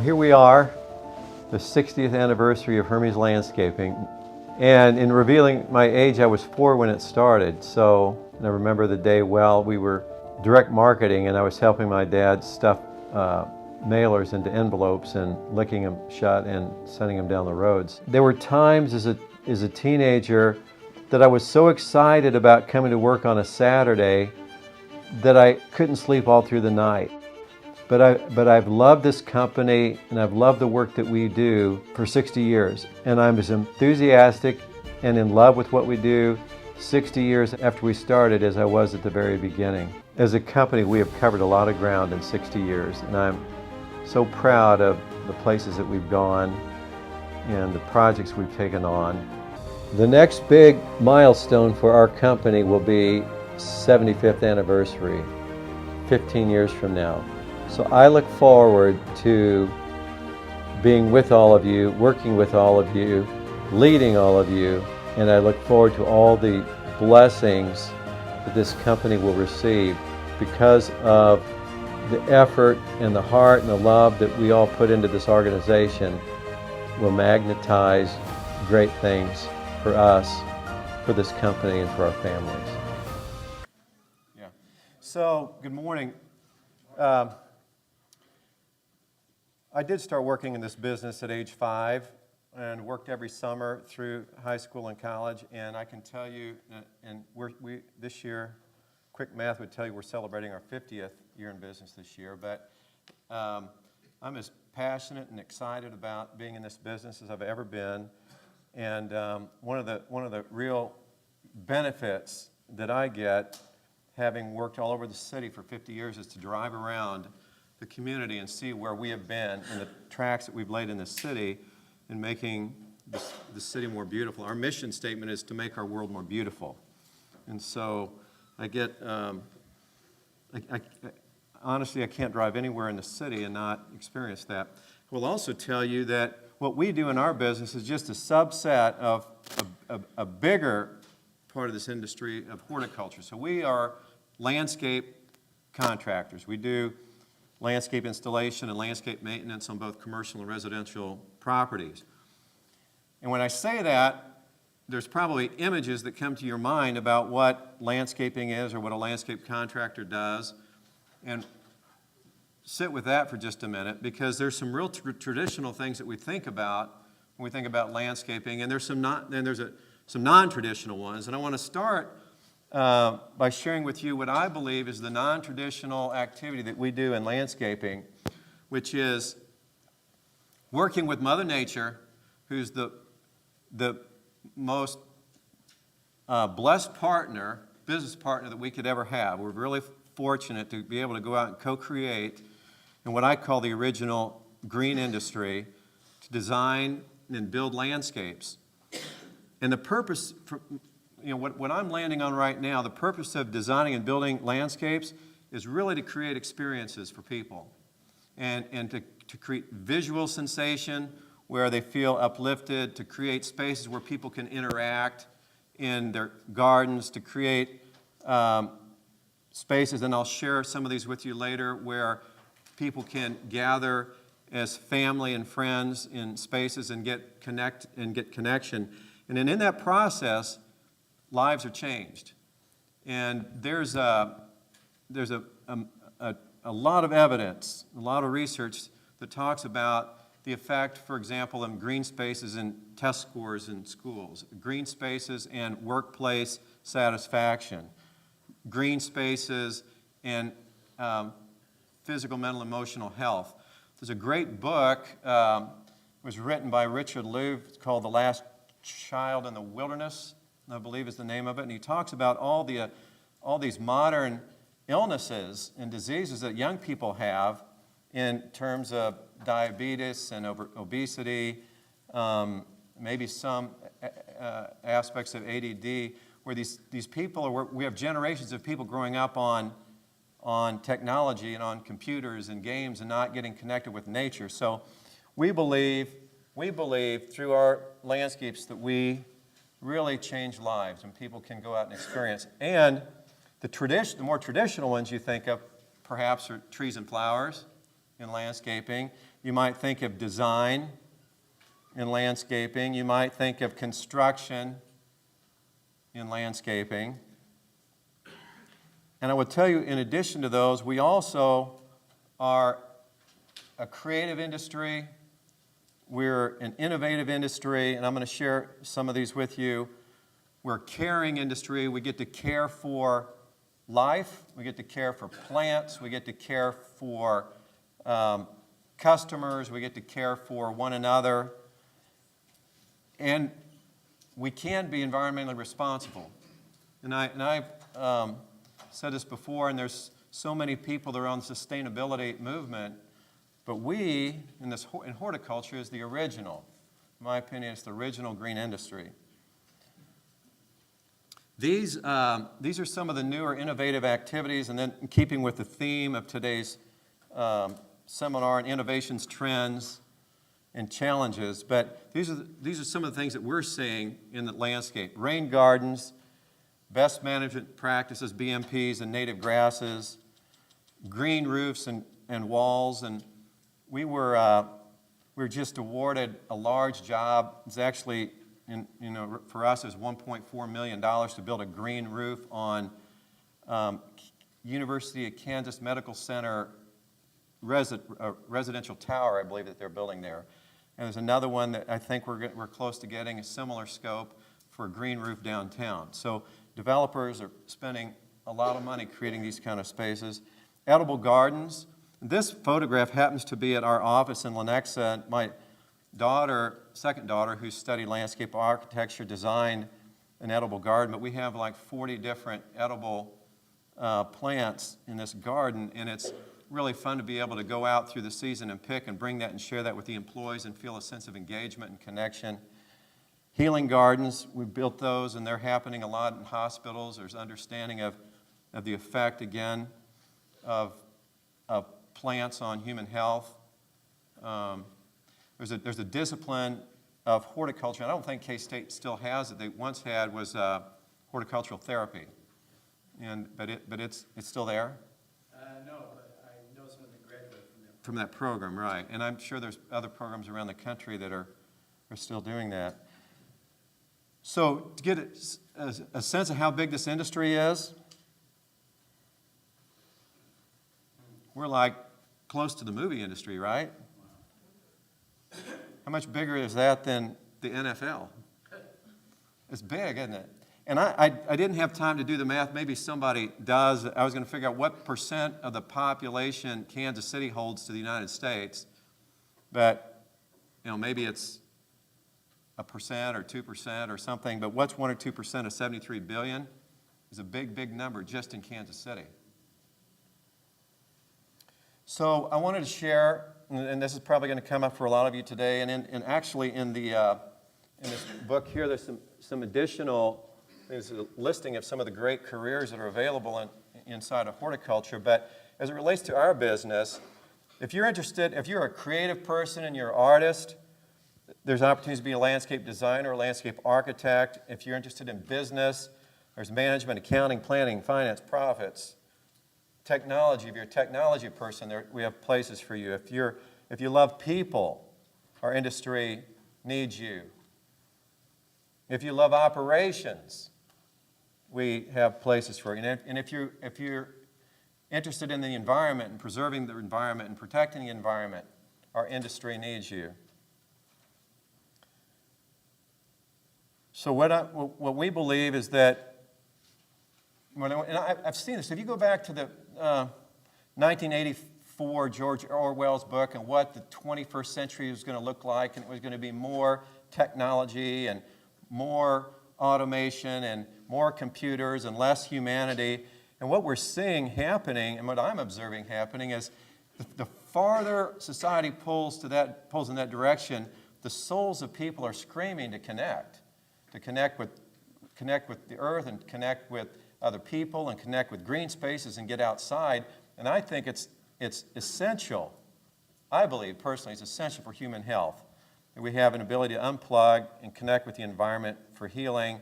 Here we are, the 60th anniversary of Hermes Landscaping. And in revealing my age, I was 4 when it started. So I remember the day well. We were direct marketing, and I was helping my dad stuff mailers into envelopes and licking them shut and sending them down the roads. There were times as a teenager that I was so excited about coming to work on a Saturday that I couldn't sleep all through the night. But I've loved this company, and I've loved the work that we do for 60 years. And I'm as enthusiastic and in love with what we do 60 years after we started as I was at the very beginning. As a company, we have covered a lot of ground in 60 years, and I'm so proud of the places that we've gone and the projects we've taken on. The next big milestone for our company will be 75th anniversary, 15 years from now. So I look forward to being with all of you, working with all of you, leading all of you, and I look forward to all the blessings that this company will receive because of the effort and the heart and the love that we all put into this organization will magnetize great things for us, for this company, and for our families. Yeah. So, good morning. I did start working in this business at age 5 and worked every summer through high school and college, and I can tell you, and we this year, quick math would tell you we're celebrating our 50th year in business this year, but I'm as passionate and excited about being in this business as I've ever been, and one of the real benefits that I get having worked all over the city for 50 years is to drive around the community and see where we have been and the tracks that we've laid in the city in making the city more beautiful. Our mission statement is to make our world more beautiful. And so I get, honestly, I can't drive anywhere in the city and not experience that. I will also tell you that what we do in our business is just a subset of a bigger part of this industry of horticulture. So we are landscape contractors. We do landscape installation and landscape maintenance on both commercial and residential properties. And when I say that, there's probably images that come to your mind about what landscaping is or what a landscape contractor does. And sit with that for just a minute, because there's some real traditional things that we think about when we think about landscaping, and there's some non-traditional ones. And I want to start by sharing with you what I believe is the non-traditional activity that we do in landscaping, which is working with Mother Nature, who's the most blessed business partner that we could ever have. We're really fortunate to be able to go out and co-create in what I call the original green industry, to design and build landscapes. And the purpose for what I'm landing on right now, the purpose of designing and building landscapes is really to create experiences for people and to create visual sensation where they feel uplifted, to create spaces where people can interact in their gardens, to create spaces, and I'll share some of these with you later, where people can gather as family and friends in spaces and get connection. And then in that process, lives are changed. And there's a lot of evidence, a lot of research that talks about the effect, for example, in green spaces and test scores in schools, green spaces and workplace satisfaction, green spaces and physical, mental, emotional health. There's a great book, it was written by Richard Louv, it's called The Last Child in the Wilderness, I believe is the name of it, and he talks about all these modern illnesses and diseases that young people have in terms of diabetes and obesity, maybe some aspects of ADD, where these people we have generations of people growing up on technology and on computers and games and not getting connected with nature. So we believe through our landscapes that we really change lives and people can go out and experience. And the more traditional ones you think of perhaps are trees and flowers in landscaping. You might think of design in landscaping. You might think of construction in landscaping. And I would tell you, in addition to those, we also are a creative industry. We're an innovative industry, and I'm going to share some of these with you. We're a caring industry. We get to care for life. We get to care for plants. We get to care for customers. We get to care for one another. And we can be environmentally responsible. And I've said this before, and there's so many people that are on the sustainability movement, but we, in horticulture, is the original. In my opinion, it's the original green industry. These are some of the newer innovative activities, and then in keeping with the theme of today's seminar on innovations, trends, and challenges. But these are some of the things that we're seeing in the landscape. Rain gardens, best management practices, BMPs and native grasses, green roofs and walls. And we were just awarded a large job. It's actually, for us, it was $1.4 million to build a green roof on University of Kansas Medical Center residential tower, I believe, that they're building there. And there's another one that I think we're close to getting a similar scope for a green roof downtown. So developers are spending a lot of money creating these kind of spaces. Edible gardens. This photograph happens to be at our office in Lenexa. My second daughter, who studied landscape architecture, designed an edible garden, but we have like 40 different edible plants in this garden, and it's really fun to be able to go out through the season and pick and bring that and share that with the employees and feel a sense of engagement and connection. Healing gardens, we built those, and they're happening a lot in hospitals. There's understanding of the effect, again, of plants on human health. There's a discipline of horticulture, and I don't think K-State still has it. They once had was horticultural therapy, but it's still there. No, but I know some of the graduates from that program, right? And I'm sure there's other programs around the country that are still doing that. So to get a sense of how big this industry is, we're like close to the movie industry, right? How much bigger is that than the NFL? It's big, isn't it? And I didn't have time to do the math. Maybe somebody does. I was going to figure out what percent of the population Kansas City holds to the United States. But, maybe it's 1% or 2% or something. But what's 1 or 2% of 73 billion is a big, big number just in Kansas City. So I wanted to share, and this is probably going to come up for a lot of you today, and actually in this book here, there's some additional. There's a listing of some of the great careers that are available inside of horticulture. But as it relates to our business, if you're interested, if you're a creative person and you're an artist, there's opportunities to be a landscape designer, a landscape architect. If you're interested in business, there's management, accounting, planning, finance, profits, technology. If you're a technology person, we have places for you. If you love people, our industry needs you. If you love operations, we have places for you. And if you're interested in the environment and preserving the environment and protecting the environment, our industry needs you. So what we believe is that, and I've seen this. If you go back to the 1984 George Orwell's book and what the 21st century was going to look like, and it was going to be more technology and more automation and more computers and less humanity. And what we're seeing happening, and what I'm observing happening, is the farther society pulls in that direction, the souls of people are screaming to connect with the earth and connect with other people and connect with green spaces and get outside. And I think it's essential. I believe personally it's essential for human health that we have an ability to unplug and connect with the environment for healing,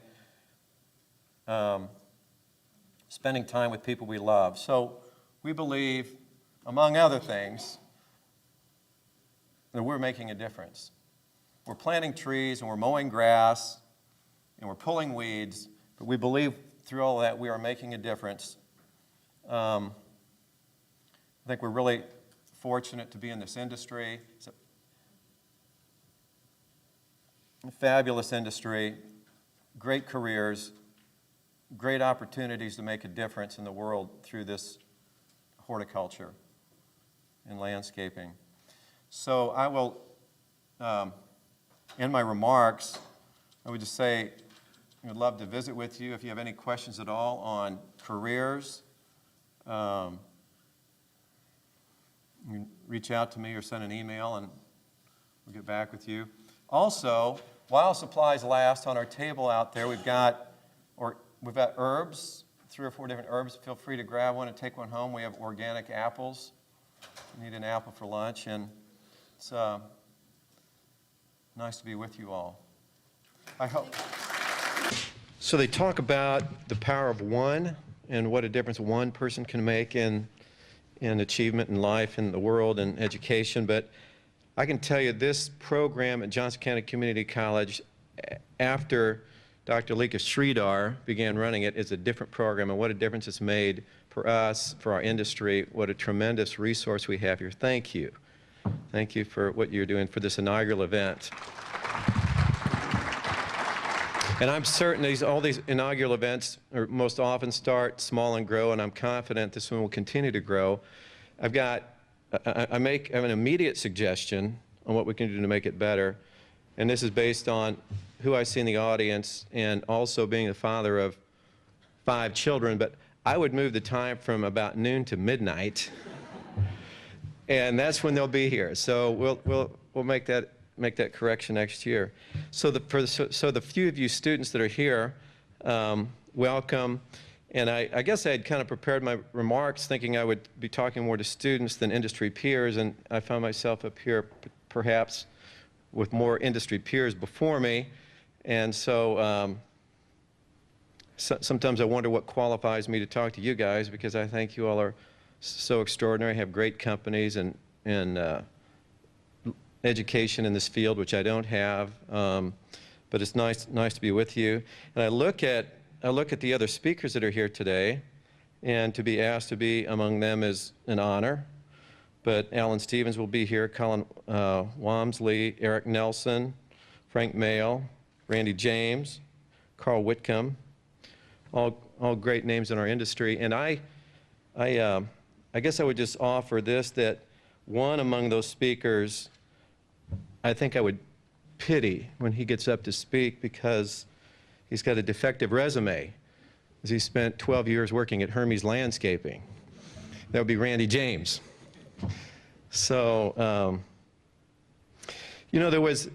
spending time with people we love. So we believe, among other things, that we're making a difference. We're planting trees and we're mowing grass and we're pulling weeds, but we believe through all of that we are making a difference. I think we're really fortunate to be in this industry. It's a fabulous industry, great careers, great opportunities to make a difference in the world through this horticulture and landscaping. So I will end my remarks. I would just say I would love to visit with you if you have any questions at all on careers. You can reach out to me or send an email and we'll get back with you. Also, while supplies last, on our table out there we've got herbs, 3 or 4 different herbs. Feel free to grab one and take one home. We have organic apples. You need an apple for lunch, and it's nice to be with you all. I hope. So they talk about the power of one and what a difference one person can make in achievement in life, in the world, and education. But I can tell you this program at Johnson County Community College, after Dr. Lika Sridhar began running it, is a different program, and what a difference it's made for us, for our industry. What a tremendous resource we have here. Thank you. Thank you for what you're doing for this inaugural event. And I'm certain all these inaugural events most often start small and grow, and I'm confident this one will continue to grow. I have an immediate suggestion on what we can do to make it better, and this is based on who I see in the audience and also being the father of 5 children, but I would move the time from about noon to midnight, and that's when they'll be here. So we'll make that correction next year. So the few of you students that are here, welcome. And I guess I had kind of prepared my remarks thinking I would be talking more to students than industry peers, and I found myself up here perhaps with more industry peers before me. And so sometimes I wonder what qualifies me to talk to you guys, because I think you all are so extraordinary, have great companies and education in this field, which I don't have. But it's nice to be with you. And I look at the other speakers that are here today, and to be asked to be among them is an honor. But Alan Stevens will be here, Colin Walmsley, Eric Nelson, Frank Mayle, Randy James, Carl Whitcomb, all great names in our industry. And I guess I would just offer this, that one among those speakers I think I would pity when he gets up to speak, because he's got a defective resume, as he spent 12 years working at Hermes Landscaping. That would be Randy James. So, there was,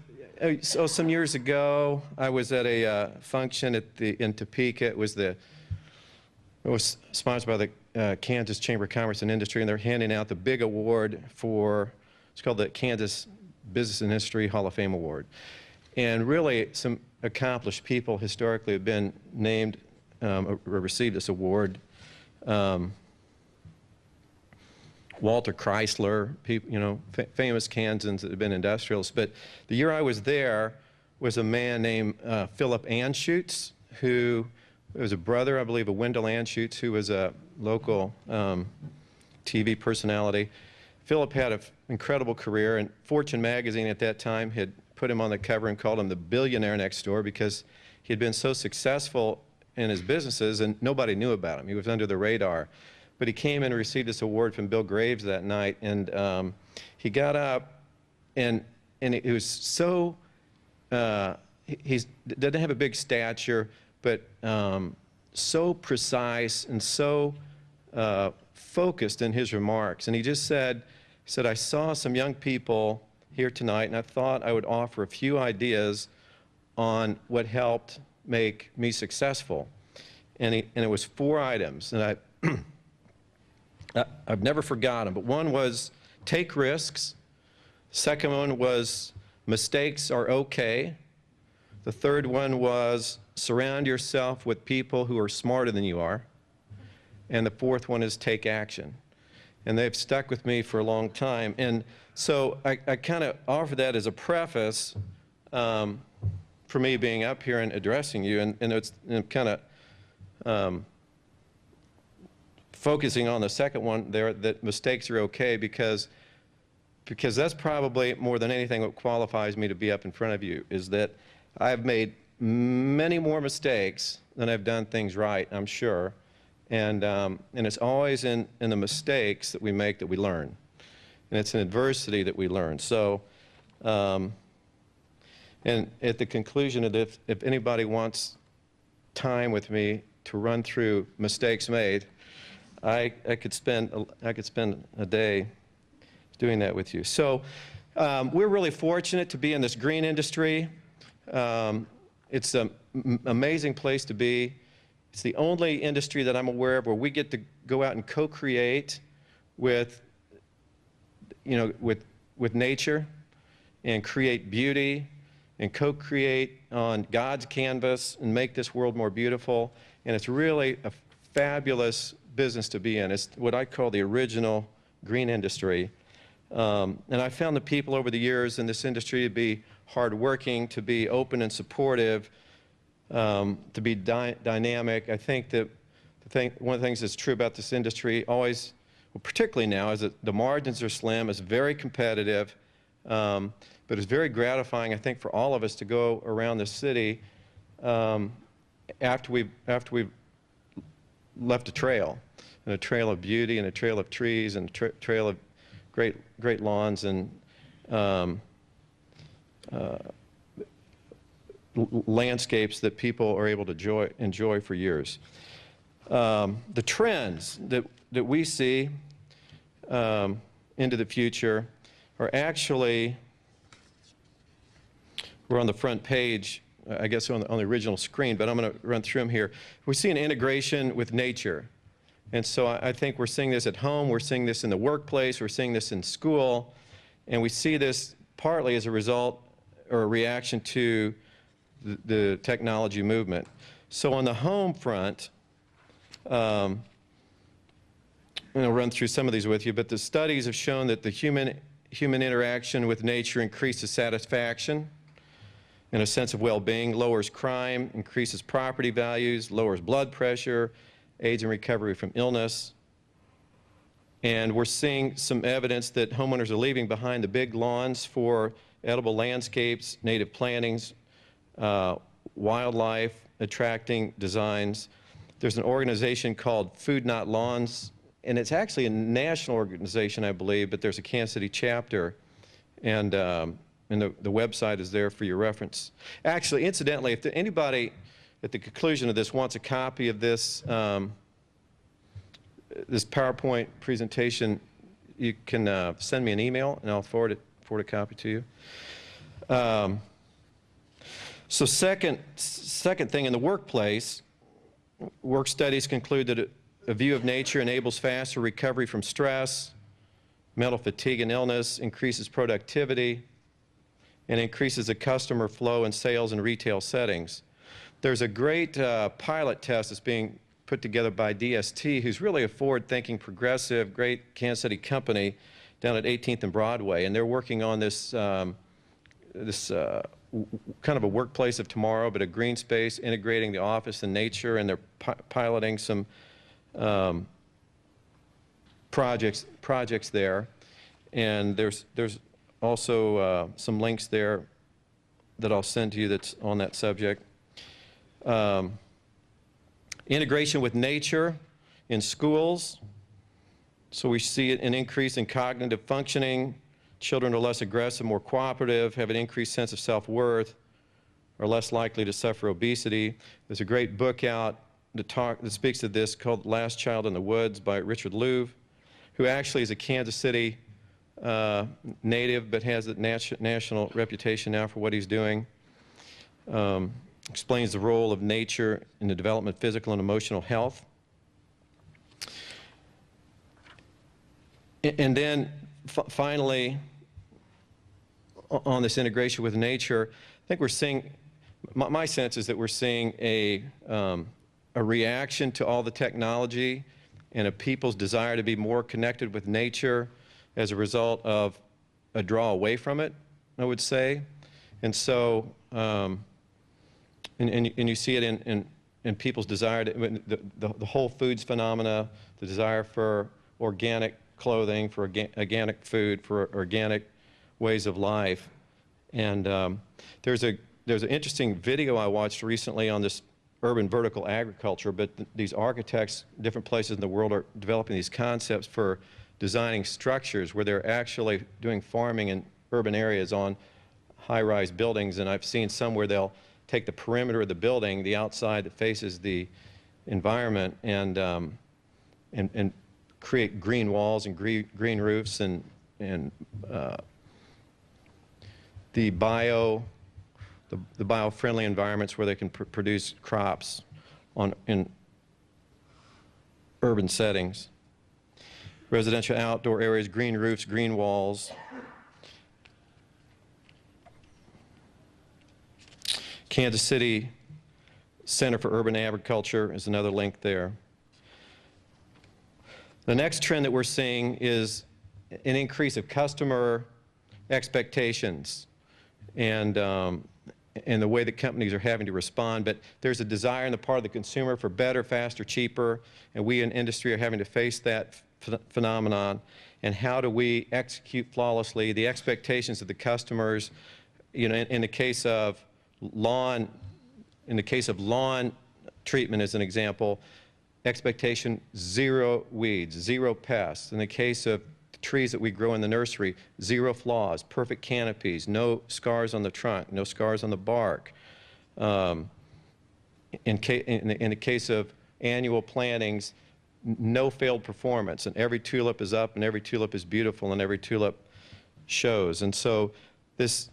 some years ago, I was at a function in Topeka. It was sponsored by the Kansas Chamber of Commerce and Industry, and they're handing out the big award for, it's called the Kansas Business and History Hall of Fame Award. And really, some accomplished people historically have been named or received this award. Walter Chrysler, people, famous Kansans that have been industrialists. But the year I was there was a man named Philip Anschutz, who was a brother, I believe, of Wendell Anschutz, who was a local TV personality. Philip had an incredible career, and Fortune magazine at that time had put him on the cover and called him the billionaire next door, because he had been so successful in his businesses and nobody knew about him. He was under the radar. But he came and received this award from Bill Graves that night, and he got up, and it was so, he doesn't have a big stature, but so precise and so focused in his remarks. And he just said, I saw some young people here tonight, and I thought I would offer a few ideas on what helped make me successful. And it was 4 items, and I've never forgotten, but one was take risks. Second one was mistakes are okay. The third one was surround yourself with people who are smarter than you are. And the fourth one is take action. and they've stuck with me for a long time. And so I kind of offer that as a preface for me being up here and addressing you, and it's kind of focusing on the second one there, that mistakes are okay, because that's probably more than anything what qualifies me to be up in front of you, is that I've made many more mistakes than I've done things right, I'm sure. And it's always in the mistakes that we make that we learn. And it's in adversity that we learn. So, and at the conclusion of this, if anybody wants time with me to run through mistakes made, I could spend a day doing that with you. So we're really fortunate to be in this green industry. It's an amazing place to be. It's the only industry that I'm aware of where we get to go out and co-create with, with nature, and create beauty, and co-create on God's canvas and make this world more beautiful. And it's really a fabulous business to be in. It's what I call the original green industry. And I found the people over the years in this industry to be hardworking, to be open and supportive, to be dynamic. I think that one of the things that's true about this industry always, well, particularly now, is that the margins are slim, it's very competitive, but it's very gratifying, I think, for all of us to go around the city after we've left a trail, and a trail of beauty, and a trail of trees, and a trail of great lawns, and landscapes that people are able to enjoy for years. The trends that we see into the future are actually, we're on the front page, I guess on the original screen, but I'm going to run through them here. We see an integration with nature. And so I think we're seeing this at home, we're seeing this in the workplace, we're seeing this in school, and we see this partly as a result or a reaction to the technology movement. So on the home front, and I'll run through some of these with you, but the studies have shown that the human interaction with nature increases satisfaction and a sense of well-being, lowers crime, increases property values, lowers blood pressure, aids in recovery from illness. And we're seeing some evidence that homeowners are leaving behind the big lawns for edible landscapes, native plantings, wildlife, attracting designs. There's an organization called Food Not Lawns, and it's actually a national organization, I believe, but there's a Kansas City chapter, and the website is there for your reference. Actually, incidentally, if anybody at the conclusion of this wants a copy of this, this PowerPoint presentation, you can send me an email, and I'll forward a copy to you. So second thing, in the workplace, work studies conclude that a view of nature enables faster recovery from stress, mental fatigue and illness, increases productivity, and increases the customer flow in sales and retail settings. There's a great pilot test that's being put together by DST, who's really a forward-thinking, progressive, great Kansas City company down at 18th and Broadway, and they're working on this kind of a workplace of tomorrow, but a green space, integrating the office and nature, and they're piloting some projects there. And there's also some links there that I'll send to you that's on that subject. Integration with nature in schools. So we see an increase in cognitive functioning. Children are less aggressive, more cooperative, have an increased sense of self-worth, are less likely to suffer obesity. There's a great book out that speaks to this called Last Child in the Woods by Richard Louv, who actually is a Kansas City native but has a national reputation now for what he's doing. Explains the role of nature in the development of physical and emotional health. And then finally, on this integration with nature, I think we're seeing, my sense is that we're seeing a reaction to all the technology and a people's desire to be more connected with nature as a result of a draw away from it, I would say. And so, and you see it in people's desire to, the Whole Foods phenomena, the desire for organic clothing, for organic food, for organic ways of life. And there's an interesting video I watched recently on this urban vertical agriculture, but these architects, different places in the world, are developing these concepts for designing structures where they're actually doing farming in urban areas on high-rise buildings. And I've seen some where they'll take the perimeter of the building, the outside that faces the environment, and create green walls and green roofs and the bio-friendly environments where they can produce crops in urban settings. Residential outdoor areas, green roofs, green walls. Kansas City Center for Urban Agriculture is another link there. The next trend that we're seeing is an increase of customer expectations and the way that companies are having to respond. But there's a desire on the part of the consumer for better, faster, cheaper, and we in industry are having to face that phenomenon. And how do we execute flawlessly the expectations of the customers? You know, in the case of lawn treatment, as an example, expectation: zero weeds, zero pests. In the case of trees that we grow in the nursery, zero flaws, perfect canopies, no scars on the trunk, no scars on the bark. In the case of annual plantings, no failed performance, and every tulip is up, and every tulip is beautiful, and every tulip shows. And so this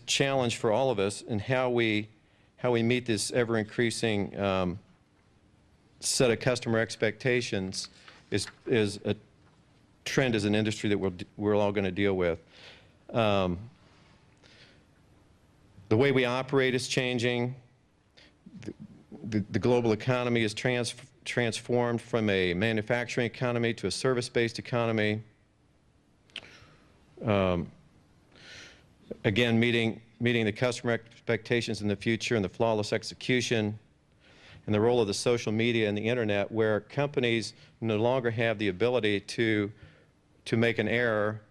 challenge for all of us and how we meet this ever-increasing set of customer expectations is a trend as an industry that we're all going to deal with. The way we operate is changing. The global economy is transformed from a manufacturing economy to a service-based economy. Again, meeting the customer expectations in the future and the flawless execution, and the role of the social media and the internet, where companies no longer have the ability to make an error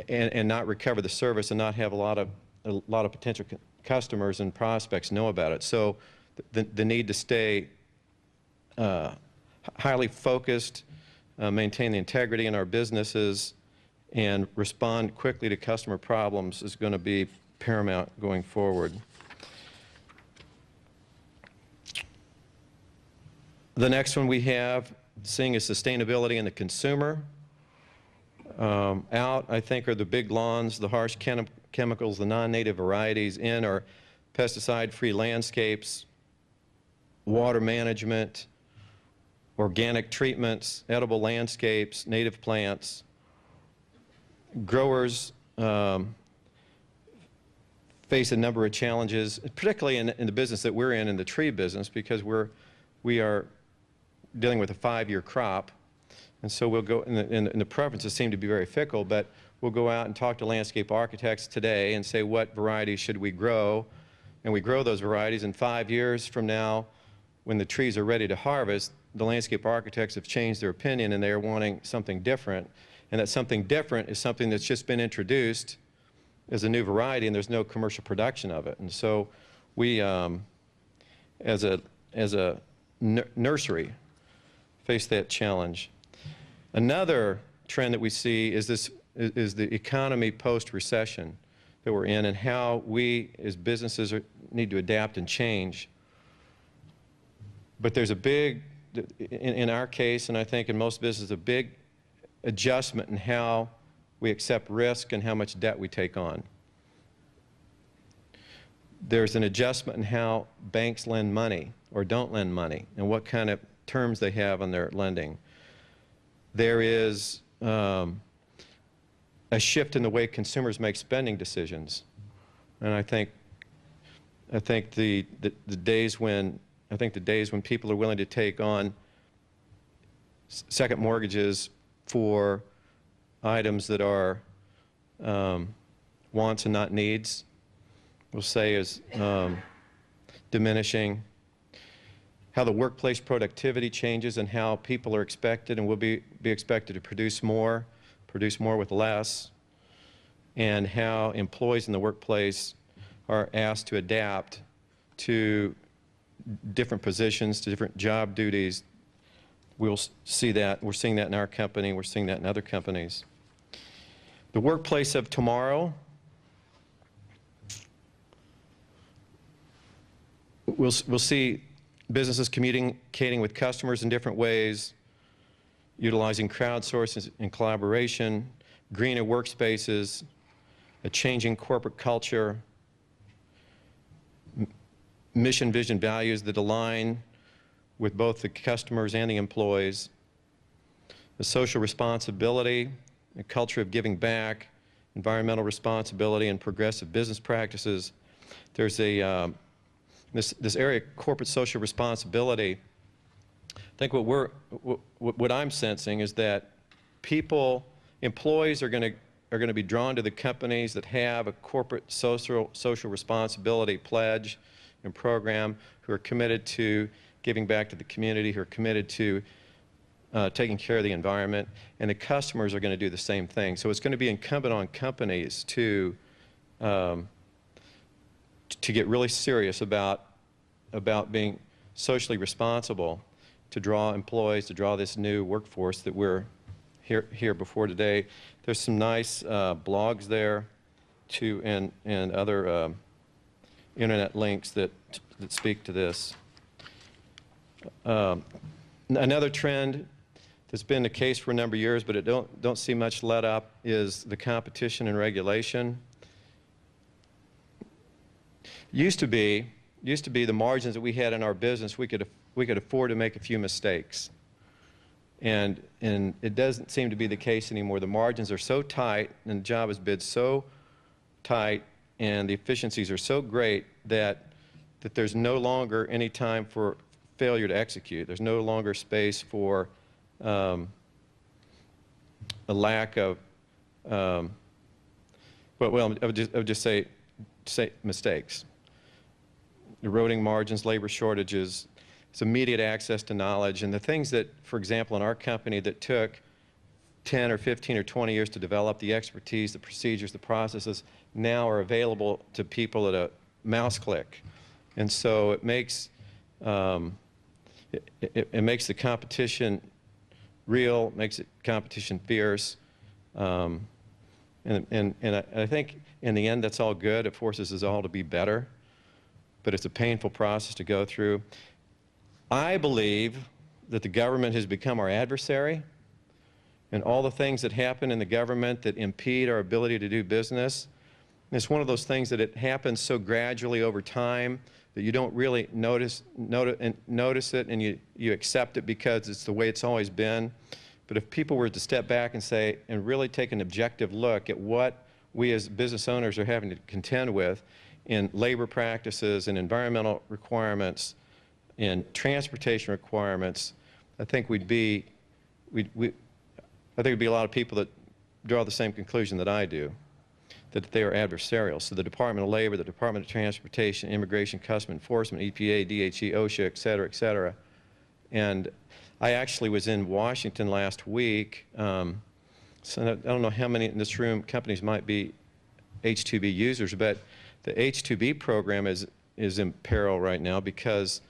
and not recover the service and not have a lot of potential customers and prospects know about it. So the need to stay highly focused, maintain the integrity in our businesses, and respond quickly to customer problems is going to be paramount going forward. The next one we have, seeing is sustainability in the consumer. Out, I think, are the big lawns, the harsh chemicals, the non-native varieties. In are pesticide-free landscapes, water management, organic treatments, edible landscapes, native plants. Growers face a number of challenges, particularly in the business that we're in the tree business, because we are dealing with a 5-year crop. And so we'll go, and the preferences seem to be very fickle, but we'll go out and talk to landscape architects today and say, what varieties should we grow? And we grow those varieties. And 5 years from now, when the trees are ready to harvest, the landscape architects have changed their opinion and they're wanting something different. And that something different is something that's just been introduced as a new variety, and there's no commercial production of it. And so we, as a nursery, face that challenge. Another trend that we see is the economy post-recession that we're in, and how we as businesses need to adapt and change. But there's a big, in our case, and I think in most businesses, a big adjustment in how we accept risk and how much debt we take on. There's an adjustment in how banks lend money or don't lend money, and what kind of terms they have on their lending. There is a shift in the way consumers make spending decisions, and I think the days when people are willing to take on second mortgages for items that are wants and not needs, we'll say is diminishing. How the workplace productivity changes and how people are expected and will be expected to produce more with less, and how employees in the workplace are asked to adapt to different positions, to different job duties. We'll see that. We're seeing that in our company. We're seeing that in other companies. The workplace of tomorrow, we'll see businesses communicating with customers in different ways, utilizing crowdsourcing and collaboration, greener workspaces, a changing corporate culture, mission, vision, values that align with both the customers and the employees, a social responsibility, a culture of giving back, environmental responsibility, and progressive business practices. There's this area of corporate social responsibility. I think what I'm sensing is that employees are going to be drawn to the companies that have a corporate social responsibility pledge and program, who are committed to giving back to the community, who are committed to taking care of the environment, and the customers are going to do the same thing. So it's going to be incumbent on companies to get really serious about being socially responsible, to draw employees, to draw this new workforce that we're here before today. There's some nice blogs there and other internet links that speak to this. Another trend that's been the case for a number of years, but it don't see much let up, is the competition and regulation. Used to be the margins that we had in our business, we could afford to make a few mistakes. And it doesn't seem to be the case anymore. The margins are so tight and the job is bid so tight and the efficiencies are so great that there's no longer any time for failure to execute. There's no longer space for a lack of, I would just say mistakes. Eroding margins, labor shortages, it's immediate access to knowledge, and the things that, for example, in our company that took 10 or 15 or 20 years to develop, the expertise, the procedures, the processes, now are available to people at a mouse click. And so it makes it makes the competition real, makes the competition fierce, and I think in the end that's all good. It forces us all to be better, but it's a painful process to go through. I believe that the government has become our adversary, and all the things that happen in the government that impede our ability to do business. It's one of those things that it happens so gradually over time that you don't really notice it, and you accept it because it's the way it's always been. But if people were to step back and say, and really take an objective look at what we as business owners are having to contend with in labor practices and environmental requirements and transportation requirements, I think there'd be a lot of people that draw the same conclusion that I do, that they are adversarial. So the Department of Labor, the Department of Transportation, Immigration, Customs Enforcement, EPA, DHE, OSHA, et cetera, et cetera. And I actually was in Washington last week. So I don't know how many in this room companies might be H-2B users, but the H-2B program is in peril right now because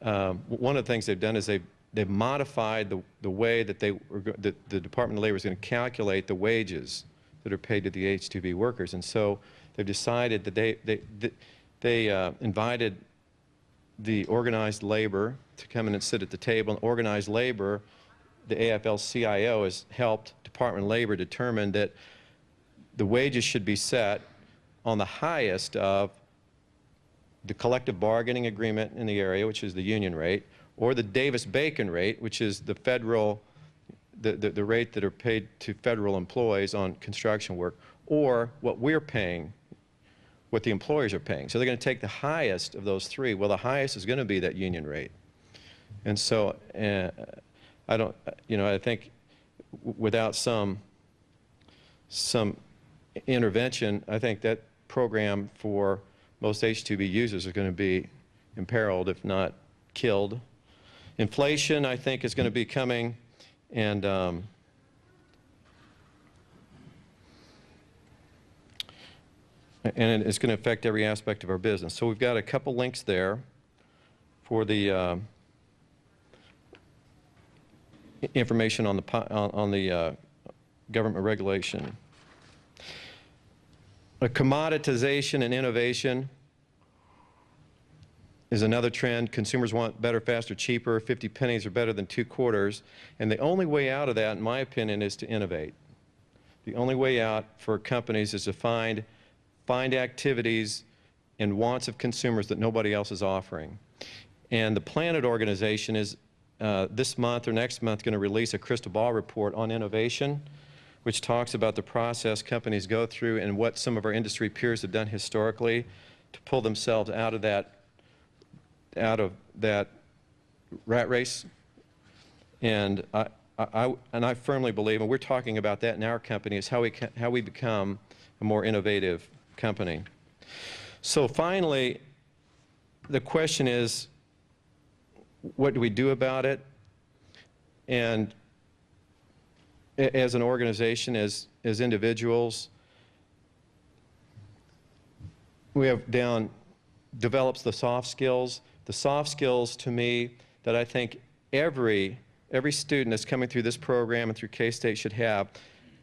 one of the things they've done is they've modified the way that the Department of Labor is going to calculate the wages that are paid to the H-2B workers. And so they've decided that they invited the organized labor to come in and sit at the table. And organized labor, the AFL-CIO, has helped Department of Labor determine that the wages should be set on the highest of the collective bargaining agreement in the area, which is the union rate, or the Davis-Bacon rate, which is the federal, the rate that are paid to federal employees on construction work, or what we're paying, what the employers are paying. So they're going to take the highest of those three. Well, the highest is going to be that union rate. And so I don't, I think without some intervention, I think that program for most H-2B users is going to be imperiled, if not killed. Inflation, I think, is going to be coming, and it's going to affect every aspect of our business. So we've got a couple links there for the information on the government regulation. A commoditization and innovation is another trend. Consumers want better, faster, cheaper. 50 pennies are better than 2 quarters. And the only way out of that, in my opinion, is to innovate. The only way out for companies is to find activities and wants of consumers that nobody else is offering. And the Planet organization is this month or next month going to release a crystal ball report on innovation, which talks about the process companies go through and what some of our industry peers have done historically to pull themselves out of that rat race. And I firmly believe, and we're talking about that in our company, is how we become a more innovative company. So finally, the question is, what do we do about it? And as an organization, as individuals, we have develops the soft skills. The soft skills, to me, that I think every student that's coming through this program and through K-State should have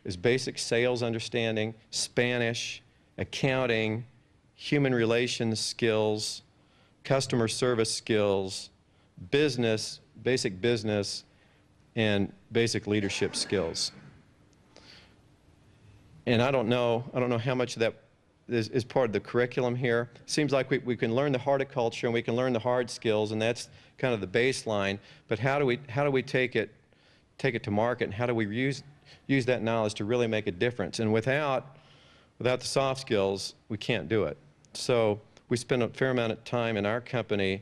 is basic sales understanding, Spanish, accounting, human relations skills, customer service skills, business, basic business, and basic leadership skills. And I don't know how much of that is part of the curriculum here. Seems like we can learn the horticulture and we can learn the hard skills, and that's kind of the baseline. But how do we take it to market, and how do we use that knowledge to really make a difference? And without the soft skills, we can't do it. So we spend a fair amount of time in our company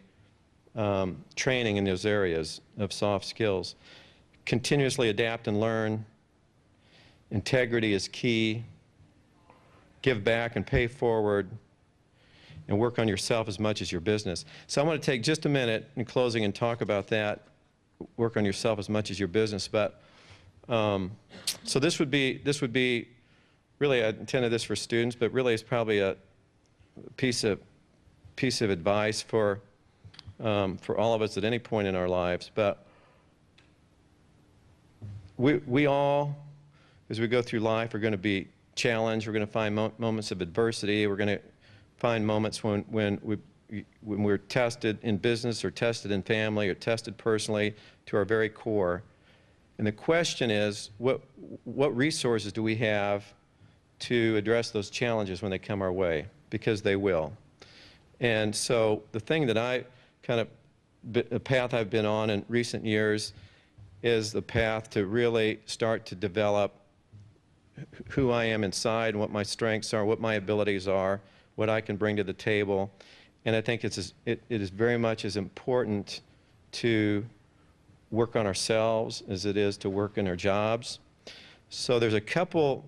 training in those areas of soft skills. Continuously adapt and learn. Integrity is key. Give back and pay forward, and work on yourself as much as your business. So I want to take just a minute in closing and talk about that. Work on yourself as much as your business. But so this would be really, I intended this for students, but really it's probably a piece of advice for all of us at any point in our lives. But we all, as we go through life, are going to be challenged. We're going to find moments of adversity. We're going to find moments when we're tested in business or tested in family or tested personally to our very core. And the question is, what resources do we have to address those challenges when they come our way? Because they will. And so the thing that the path I've been on in recent years is the path to really start to develop who I am inside, what my strengths are, what my abilities are, what I can bring to the table. And I think it is very much as important to work on ourselves as it is to work in our jobs. So there's a couple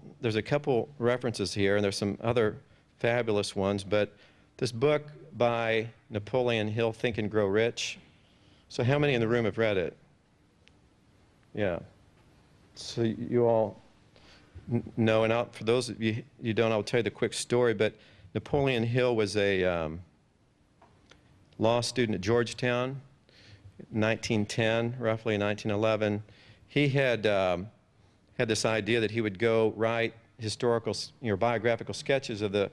references here, and there's some other fabulous ones, but this book by Napoleon Hill, Think and Grow Rich. So how many in the room have read it? Yeah. So you all know, and for those of you don't, I'll tell you the quick story, but Napoleon Hill was a law student at Georgetown, 1910, roughly 1911. He had this idea that he would go write historical, biographical sketches of the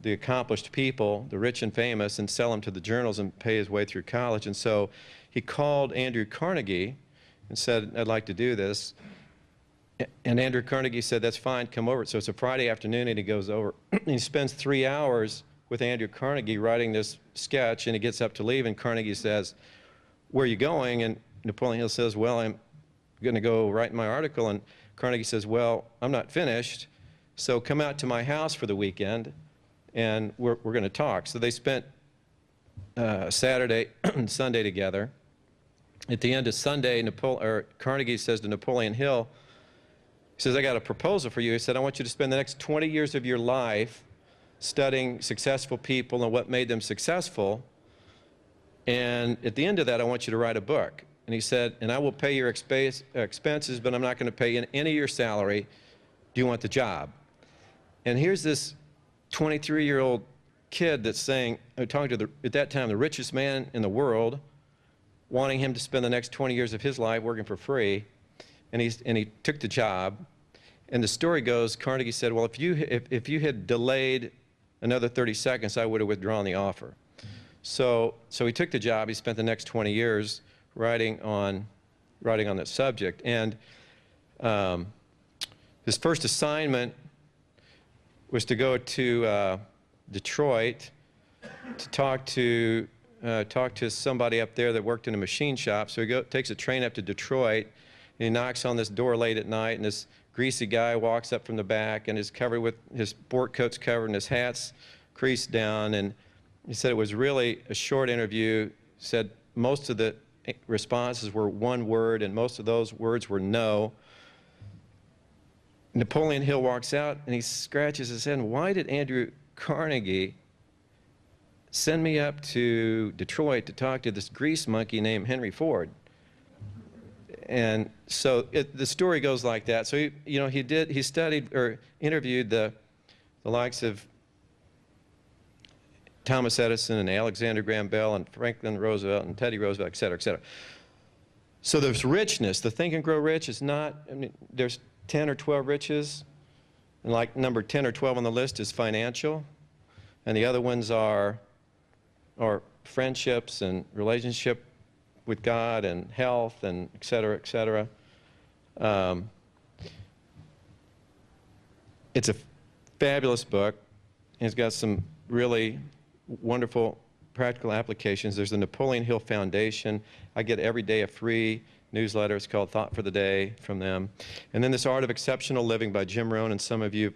accomplished people, the rich and famous, and sell them to the journals and pay his way through college. And so he called Andrew Carnegie and said, "I'd like to do this." And Andrew Carnegie said, "That's fine, come over." So it's a Friday afternoon, and he goes over. And he spends 3 hours with Andrew Carnegie writing this sketch, and he gets up to leave, and Carnegie says, "Where are you going?" And Napoleon Hill says, "Well, I'm going to go write my article." And Carnegie says, "Well, I'm not finished, so come out to my house for the weekend, and we're going to talk." So they spent Saturday and Sunday together. at the end of Sunday, Carnegie says to Napoleon Hill, he says, I got a proposal for you. He said, I want you to spend the next 20 years of your life studying successful people and what made them successful. And at the end of that, I want you to write a book. And he said, and I will pay your expenses, but I'm not going to pay any of your salary. Do you want the job? And here's this 23-year-old kid that's saying, talking to at that time, the richest man in the world, wanting him to spend the next 20 years of his life working for free. And he took the job. And the story goes, Carnegie said, well, if you had delayed another 30 seconds, I would have withdrawn the offer. So he took the job. He spent the next 20 years writing on that subject. And his first assignment was to go to Detroit to talk to somebody up there that worked in a machine shop. So he takes a train up to Detroit, and he knocks on this door late at night, and this greasy guy walks up from the back and is covered with, his sport coat's covered and his hat's creased down. And he said it was really a short interview. He said most of the responses were one word, and most of those words were no. Napoleon Hill walks out and he scratches his head. Why did Andrew Carnegie send me up to Detroit to talk to this grease monkey named Henry Ford? And so the story goes like that. So he studied or interviewed the likes of Thomas Edison and Alexander Graham Bell and Franklin Roosevelt and Teddy Roosevelt, et cetera, et cetera. So there's richness. The Think and Grow Rich is not, I mean, there's 10 or 12 riches, and like number 10 or 12 on the list is financial, and the other ones are friendships and relationship with God and health and et cetera, et cetera. It's a fabulous book. It's got some really wonderful practical applications. There's the Napoleon Hill Foundation. I get every day a free newsletter. It's called Thought for the Day from them. And then this Art of Exceptional Living by Jim Rohn, and some of you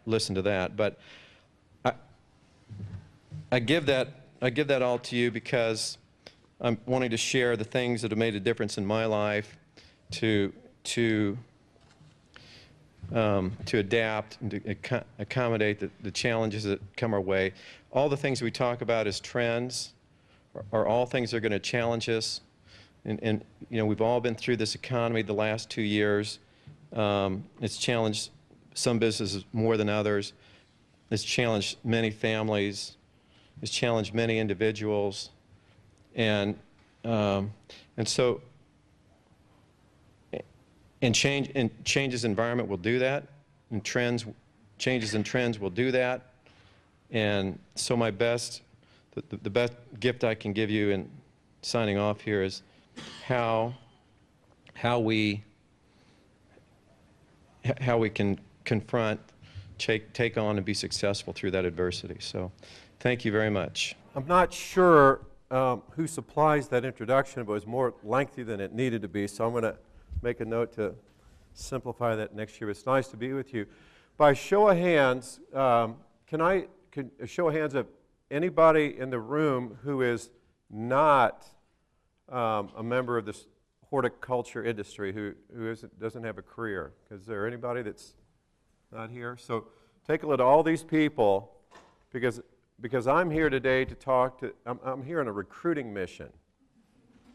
listen to that. But I give that all to you because I'm wanting to share the things that have made a difference in my life, to adapt and to accommodate the challenges that come our way. All the things we talk about as trends are all things that are going to challenge us. And we've all been through this economy the last 2 years. It's challenged some businesses more than others. It's challenged many families. It's challenged many individuals. And changes environment will do that, and changes in trends will do that. And so the best gift I can give you in signing off here is how we can confront, take on, and be successful through that adversity. So thank you very much. I'm not sure who supplies that introduction, but it was more lengthy than it needed to be, so I'm going to make a note to simplify that next year. It's nice to be with you. By show of hands, can a show of hands of anybody in the room who is not a member of this horticulture industry, who doesn't have a career? Is there anybody that's not here? So take a look at all these people, because I'm here today to talk to, I'm here on a recruiting mission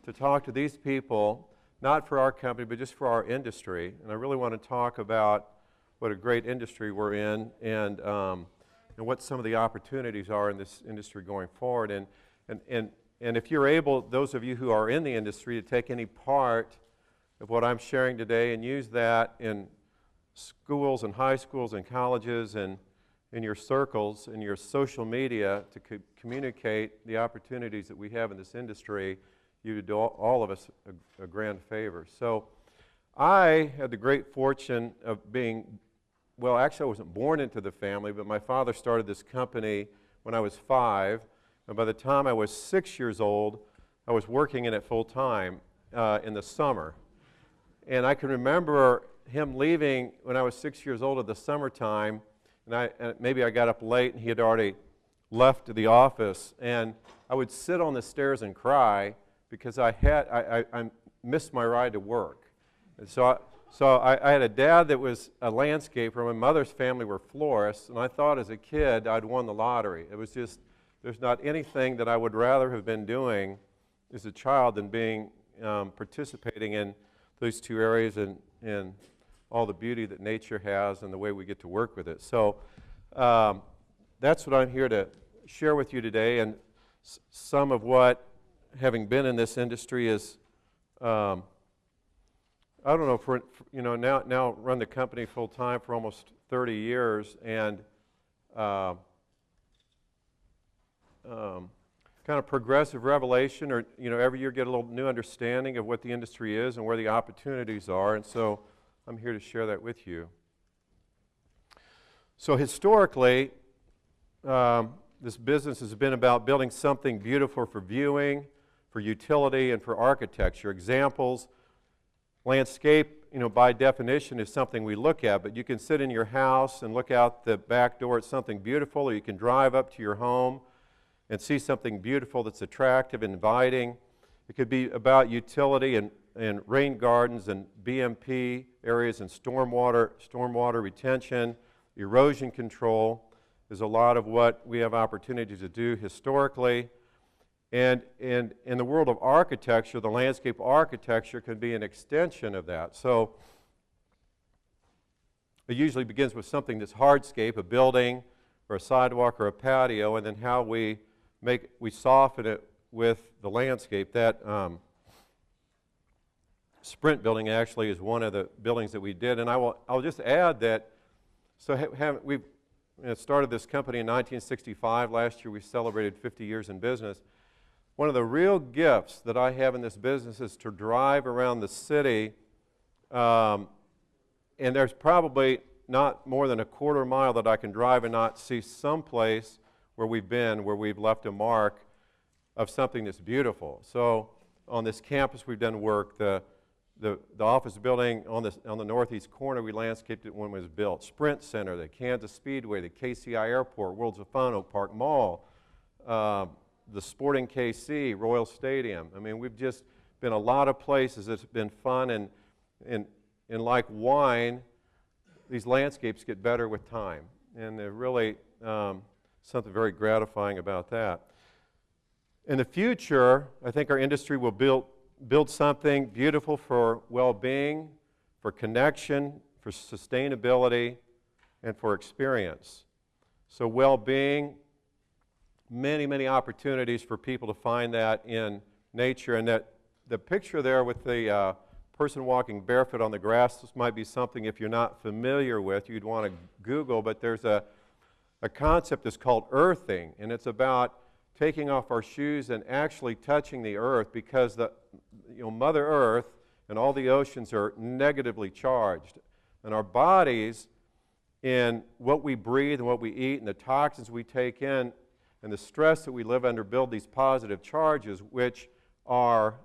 to talk to these people, not for our company, but just for our industry. And I really want to talk about what a great industry we're in, and what some of the opportunities are in this industry going forward. And if you're able, those of you who are in the industry, to take any part of what I'm sharing today and use that in schools and high schools and colleges and in your circles, in your social media, to communicate the opportunities that we have in this industry, you do all of us a grand favor. So I had the great fortune of being, well, actually I wasn't born into the family, but my father started this company when I was 5, and by the time I was 6 years old, I was working in it full time in the summer. And I can remember him leaving when I was 6 years old at the summertime, and maybe I got up late and he had already left the office, and I would sit on the stairs and cry because I missed my ride to work. And so I had a dad that was a landscaper. My mother's family were florists, and I thought as a kid I'd won the lottery. It was just, there's not anything that I would rather have been doing as a child than being participating in those two areas and all the beauty that nature has and the way we get to work with it. So that's what I'm here to share with you today, and some of what, having been in this industry, is I don't know, now run the company full time for almost 30 years, and kind of progressive revelation, or every year get a little new understanding of what the industry is and where the opportunities are, and so I'm here to share that with you. So historically, this business has been about building something beautiful for viewing, for utility, and for architecture. Examples: landscape, by definition is something we look at, but you can sit in your house and look out the back door at something beautiful, or you can drive up to your home and see something beautiful that's attractive, inviting. It could be about utility and rain gardens and BMP areas and stormwater retention, erosion control is a lot of what we have opportunities to do historically. And in the world of architecture, the landscape architecture can be an extension of that. So it usually begins with something that's hardscape, a building or a sidewalk or a patio, and then how we soften it with the landscape. That Sprint building actually is one of the buildings that we did. And I'll just add that, we've started this company in 1965. Last year we celebrated 50 years in business. One of the real gifts that I have in this business is to drive around the city, and there's probably not more than a quarter mile that I can drive and not see some place where we've been, where we've left a mark of something that's beautiful. So on this campus we've done work. The office building on the northeast corner, we landscaped it when it was built. Sprint Center, the Kansas Speedway, the KCI Airport, Worlds of Fun, Oak Park Mall, the Sporting KC, Royal Stadium. I mean, we've just been a lot of places. It's been fun, and like wine, these landscapes get better with time, and they're really something very gratifying about that. In the future, I think our industry will build something beautiful for well-being, for connection, for sustainability, and for experience. So well-being, many opportunities for people to find that in nature. And that the picture there with the person walking barefoot on the grass, this might be something, if you're not familiar with, you'd want to Google, but there's a concept that's called earthing, and it's about taking off our shoes and actually touching the earth, because Mother Earth and all the oceans are negatively charged. And our bodies, in what we breathe and what we eat and the toxins we take in and the stress that we live under, build these positive charges, which are,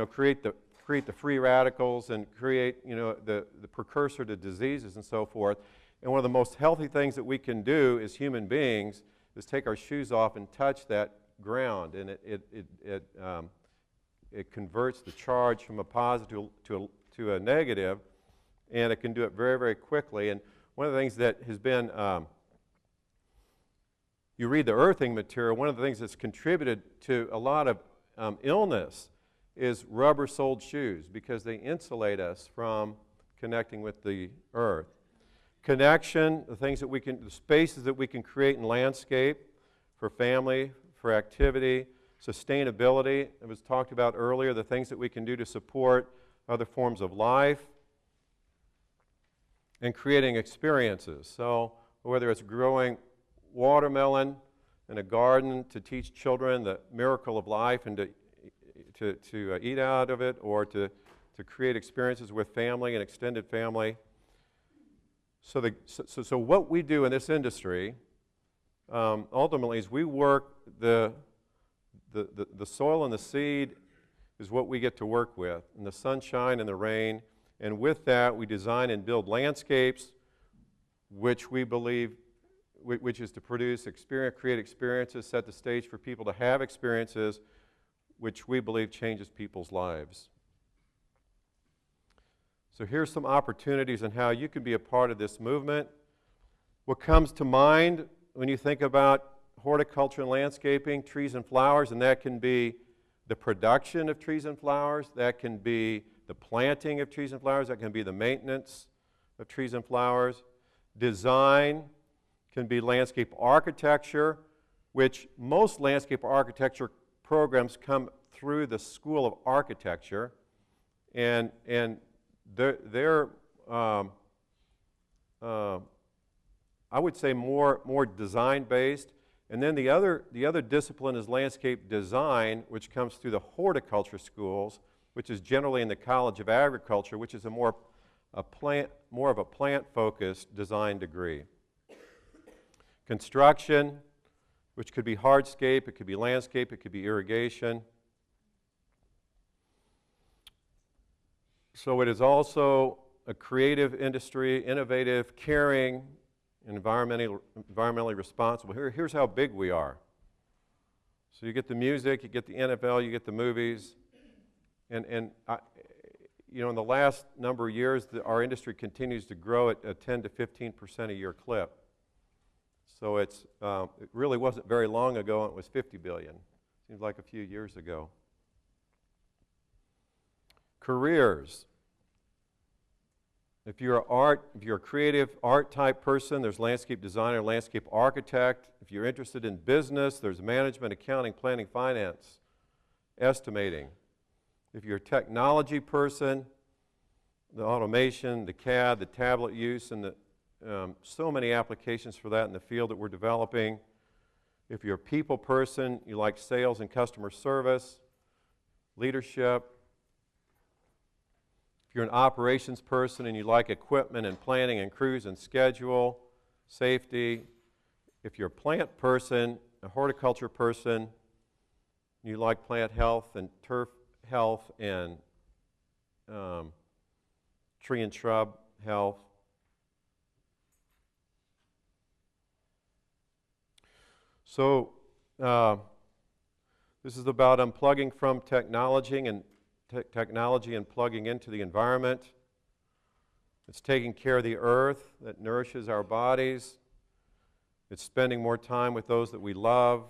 create the free radicals and create, the precursor to diseases and so forth. And one of the most healthy things that we can do as human beings is take our shoes off and touch that ground, and it converts the charge from a positive to a negative, and it can do it very quickly. And one of the things that has been, you read the earthing material, one of the things that's contributed to a lot of illness is rubber-soled shoes, because they insulate us from connecting with the earth. Connection, the spaces that we can create in landscape for family, for activity, sustainability, it was talked about earlier, the things that we can do to support other forms of life, and creating experiences. So whether it's growing watermelon in a garden to teach children the miracle of life and to eat out of it, or to create experiences with family and extended family. So what we do in this industry, ultimately, is we work the soil and the seed is what we get to work with, and the sunshine and the rain. And with that, we design and build landscapes, which we believe, which is to produce create experiences, set the stage for people to have experiences, which we believe changes people's lives. So here's some opportunities on how you can be a part of this movement. What comes to mind when you think about horticulture and landscaping, trees and flowers, and that can be the production of trees and flowers, that can be the planting of trees and flowers, that can be the maintenance of trees and flowers. Design can be landscape architecture, which most landscape architecture programs come through the School of Architecture, and they're I would say more design-based. And then the other discipline is landscape design, which comes through the horticulture schools, which is generally in the College of Agriculture, which is more of a plant-focused design degree. Construction, which could be hardscape, it could be landscape, it could be irrigation. So it is also a creative industry, innovative, caring, and environmentally responsible. Here's how big we are. So you get the music, you get the NFL, you get the movies, and in the last number of years, our industry continues to grow at a 10 to 15% a year clip. So it really wasn't very long ago, and it was 50 billion. Seems like a few years ago. Careers. If you're a creative art type person, there's landscape designer, landscape architect. If you're interested in business, there's management, accounting, planning, finance, estimating. If you're a technology person, the automation, the CAD, the tablet use, and so many applications for that in the field that we're developing. If you're a people person, you like sales and customer service, leadership. If you're an operations person and you like equipment and planning and crews and schedule, safety. If you're a plant person, a horticulture person, you like plant health and turf health and tree and shrub health. So this is about unplugging from technology and plugging into the environment. It's taking care of the earth that nourishes our bodies. It's spending more time with those that we love.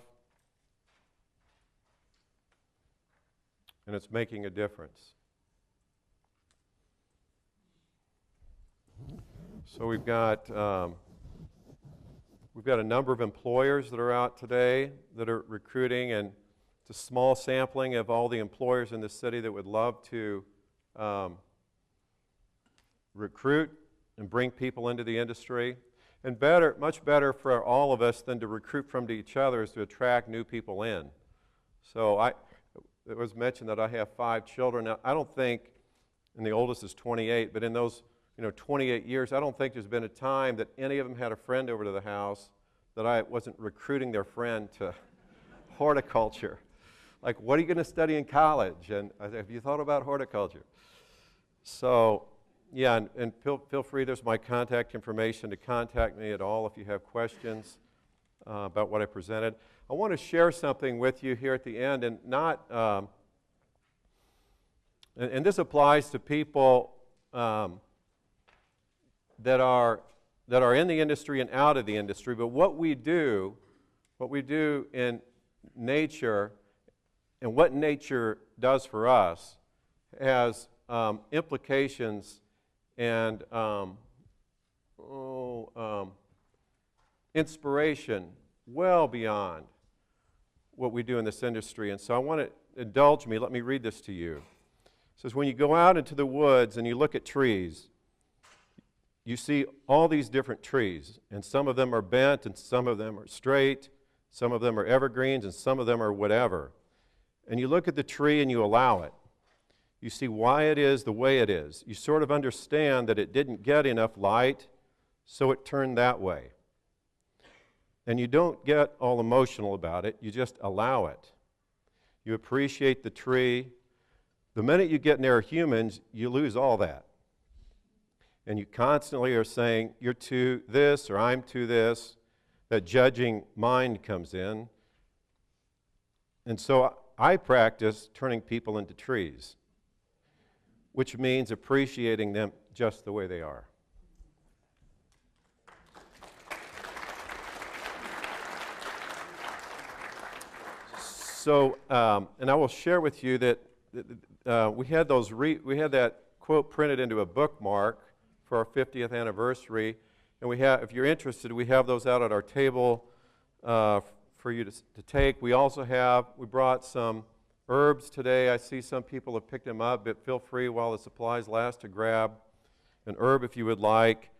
And it's making a difference. So we've got a number of employers that are out today that are recruiting, and it's a small sampling of all the employers in the city that would love to recruit and bring people into the industry. And much better for all of us than to recruit from each other is to attract new people in. So it was mentioned that I have 5 children. Now, I don't think, and the oldest is 28, but in those 28 years, I don't think there's been a time that any of them had a friend over to the house that I wasn't recruiting their friend to horticulture. Like, what are you going to study in college? And have you thought about horticulture? So, yeah, and feel free, there's my contact information to contact me at all if you have questions about what I presented. I want to share something with you here at the end, and and this applies to people that are in the industry and out of the industry, but what we do in nature and what nature does for us has implications and inspiration well beyond what we do in this industry. And so I want to indulge me. Let me read this to you. It says, when you go out into the woods and you look at trees, you see all these different trees, and some of them are bent, and some of them are straight, some of them are evergreens, and some of them are whatever. And you look at the tree and you allow it. You see why it is the way it is. You sort of understand that it didn't get enough light, so it turned that way. And you don't get all emotional about it, you just allow it. You appreciate the tree. The minute you get near humans, you lose all that. And you constantly are saying, you're to this or I'm to this. That judging mind comes in. And so I practice turning people into trees, which means appreciating them just the way they are. So, and I will share with you that we had that quote printed into a bookmark for our 50th anniversary, and we have, if you're interested, we have those out at our table for you to take. We also we brought some herbs today. I see some people have picked them up, but feel free while the supplies last to grab an herb if you would like.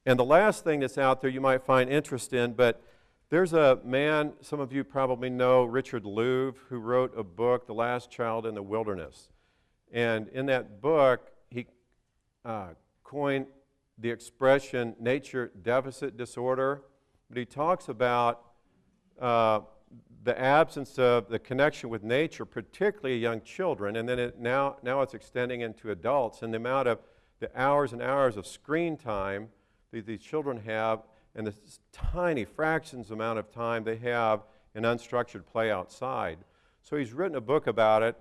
And the last thing that's out there you might find interest in, but there's a man, some of you probably know, Richard Louv, who wrote a book, The Last Child in the Wilderness. And in that book, he coined the expression nature deficit disorder, but he talks about the absence of the connection with nature, particularly young children, and then now it's extending into adults, and the amount of the hours and hours of screen time that these children have, and the tiny fractions amount of time they have in unstructured play outside. So he's written a book about it,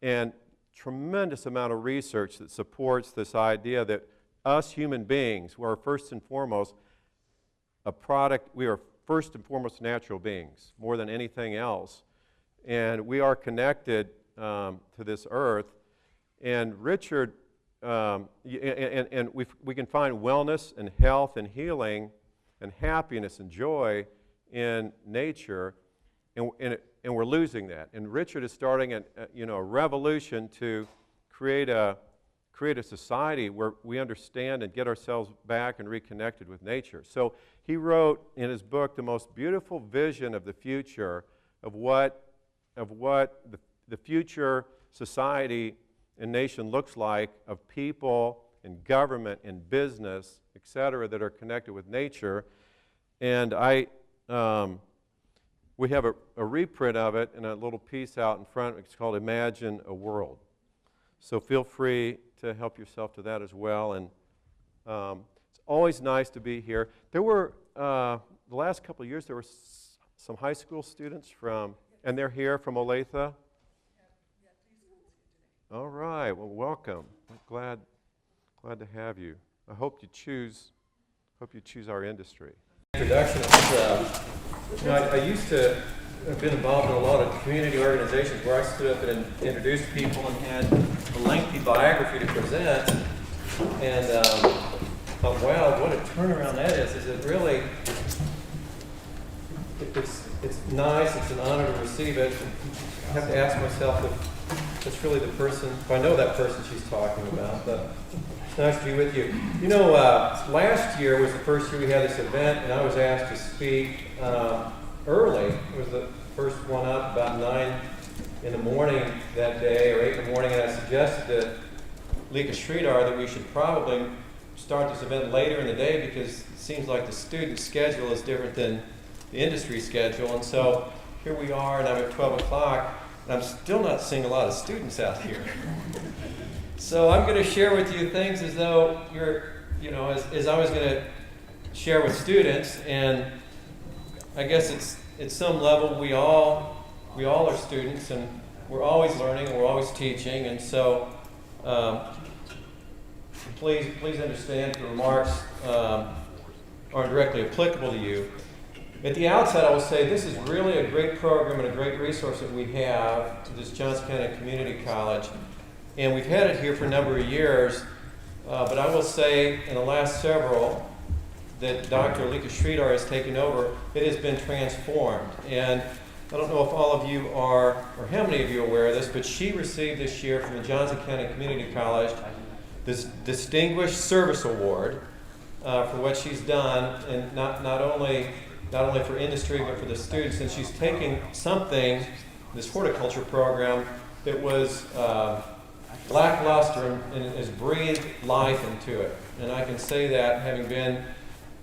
and tremendous amount of research that supports this idea that us human beings, we are first and foremost we are first and foremost natural beings, more than anything else. And we are connected to this earth. And Richard, and we can find wellness and health and healing and happiness and joy in nature, and we're losing that. And Richard is starting a revolution to create a society where we understand and get ourselves back and reconnected with nature. So he wrote in his book the most beautiful vision of the future of what the future society and nation looks like, of people and government and business, etc., that are connected with nature. And we have a reprint of it and a little piece out in front. It's called Imagine a World. So feel free to help yourself to that as well. And it's always nice to be here. There were, the last couple of years, there were some high school students and they're here from Olathe. All right, well, welcome. I'm glad to have you. I hope you choose our industry. Introduction was, I used to have been involved in a lot of community organizations where I stood up and introduced people and had a lengthy biography to present, and thought, wow, what a turnaround that is. Is it really, it's nice, it's an honor to receive it. I have to ask myself if it's really the person, if I know that person she's talking about, but it's nice to be with you. You know, last year was the first year we had this event, and I was asked to speak early. It was the first one up about 9 in the morning that day, or 8 in the morning, and I suggested to Lika Sridhar that we should probably start this event later in the day because it seems like the student schedule is different than the industry schedule. And so here we are, and I'm at 12 o'clock, and I'm still not seeing a lot of students out here. So I'm going to share with you things as though as I was going to share with students, and I guess at some level we all are students, and we're always learning, we're always teaching, and so please understand if the remarks aren't directly applicable to you. At the outset, I will say this is really a great program and a great resource that we have, this Johnson County Community College. And we've had it here for a number of years, but I will say in the last several that Dr. Lika Sridhar has taken over, it has been transformed. And I don't know if all of you are, or how many of you are aware of this, but she received this year from the Johnson County Community College this Distinguished Service Award for what she's done, and not only for industry, but for the students. And she's taking something, this horticulture program, that was lackluster and has breathed life into it. And I can say that having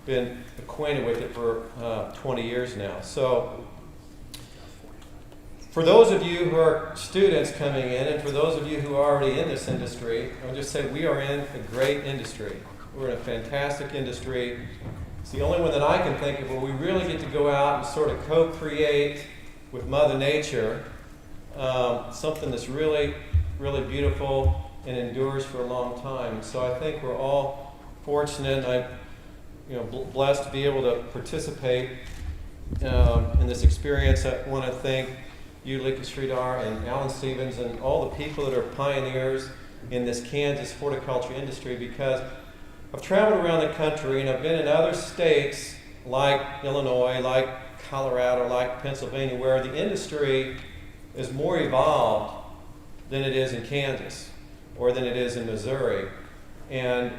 been acquainted with it for 20 years now. So for those of you who are students coming in, and for those of you who are already in this industry, I would just say we are in a great industry. We're in a fantastic industry. It's the only one that I can think of where we really get to go out and sort of co-create with Mother Nature something that's really, really beautiful and endures for a long time. And so I think we're all fortunate, and I'm blessed to be able to participate in this experience. I want to thank you, Lika Sridhar, and Alan Stevens, and all the people that are pioneers in this Kansas horticulture industry, because I've traveled around the country and I've been in other states like Illinois, like Colorado, like Pennsylvania, where the industry is more evolved than it is in Kansas or than it is in Missouri. And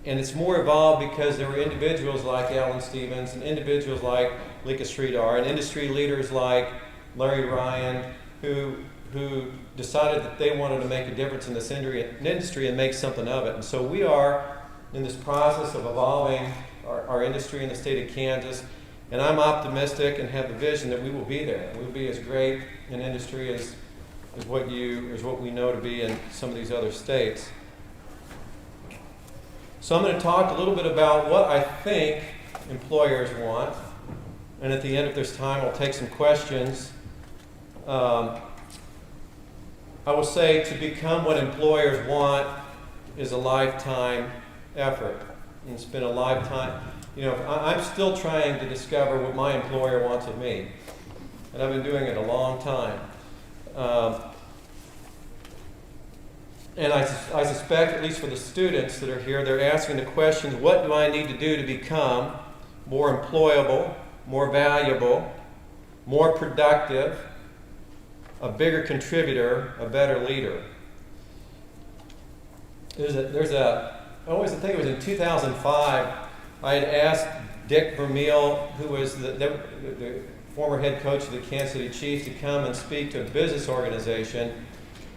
it's more evolved because there were individuals like Alan Stevens and individuals like Lika Sridhar and industry leaders like Larry Ryan who decided that they wanted to make a difference in this industry and make something of it. And so we are in this process of evolving our industry in the state of Kansas, and I'm optimistic and have the vision that we will be there. We'll be as great an industry as what we know to be in some of these other states. So I'm going to talk a little bit about what I think employers want, and at the end, if there's time, I'll take some questions. I will say to become what employers want is a lifetime effort. And it's been a lifetime. I'm still trying to discover what my employer wants of me. And I've been doing it a long time. And I suspect, at least for the students that are here, they're asking the questions, what do I need to do to become more employable, more valuable, more productive, a bigger contributor, a better leader? I always think it was in 2005, I had asked Dick Vermeil, who was the former head coach of the Kansas City Chiefs, to come and speak to a business organization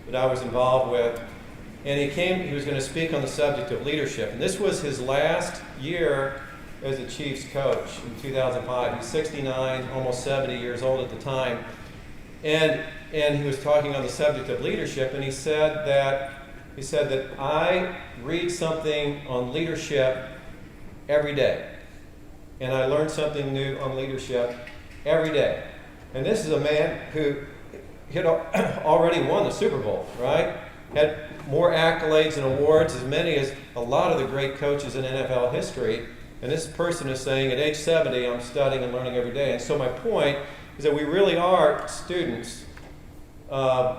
that I was involved with. And he was going to speak on the subject of leadership. And this was his last year as a Chiefs coach in 2005. He's 69, almost 70 years old at the time. And he was talking on the subject of leadership, and he said that I read something on leadership every day. And I learn something new on leadership every day. And this is a man who had already won the Super Bowl, right? Had more accolades and awards, as many as a lot of the great coaches in NFL history. And this person is saying, at age 70, I'm studying and learning every day. And so my point is that we really are students of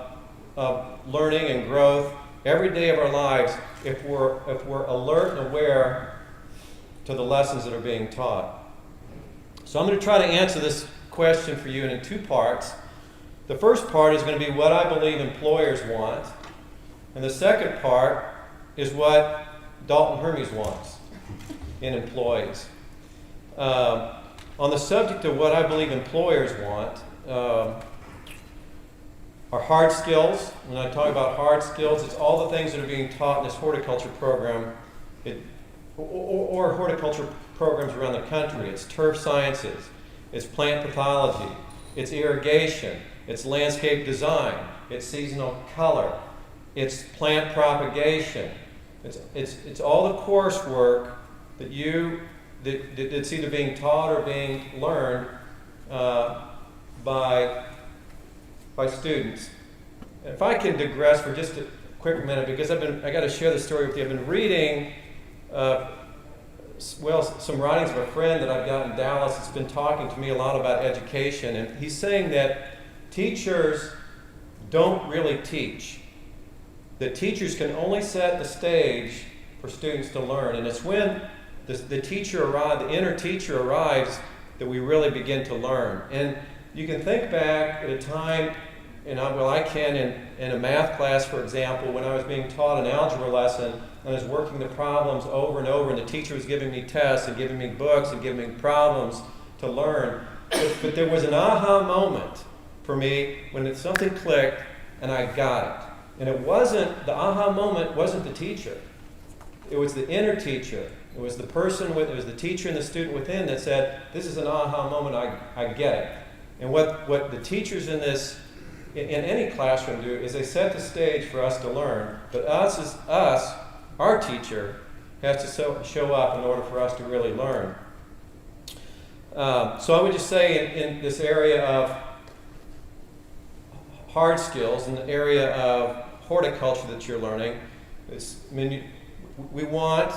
learning and growth every day of our lives if we're alert and aware to the lessons that are being taught. So I'm going to try to answer this question for you in two parts. The first part is going to be what I believe employers want. And the second part is what Dalton Hermes wants in employees. On the subject of what I believe employers want, are hard skills. When I talk about hard skills, it's all the things that are being taught in this horticulture program or horticulture programs around the country. It's turf sciences, it's plant pathology, it's irrigation, it's landscape design, it's seasonal color, it's plant propagation. It's all the coursework that's either being taught or being learned by students. If I can digress for just a quick minute, because I got to share this story with you. I've been reading, some writings of a friend that I've got in Dallas that's been talking to me a lot about education, and he's saying that teachers don't really teach. That teachers can only set the stage for students to learn, and it's when the teacher arrives, the inner teacher arrives, that we really begin to learn. And you can think back at a time, I can in a math class, for example, when I was being taught an algebra lesson, and I was working the problems over and over, and the teacher was giving me tests and giving me books and giving me problems to learn. But there was an aha moment for me when something clicked and I got it. And the aha moment wasn't the teacher. It was the inner teacher. It was the the teacher and the student within that said, this is an aha moment, I get it. And what the teachers in any classroom do is they set the stage for us to learn, but our teacher has to show up in order for us to really learn. So I would just say in this area hard skills in the area of horticulture that you're learning. We want,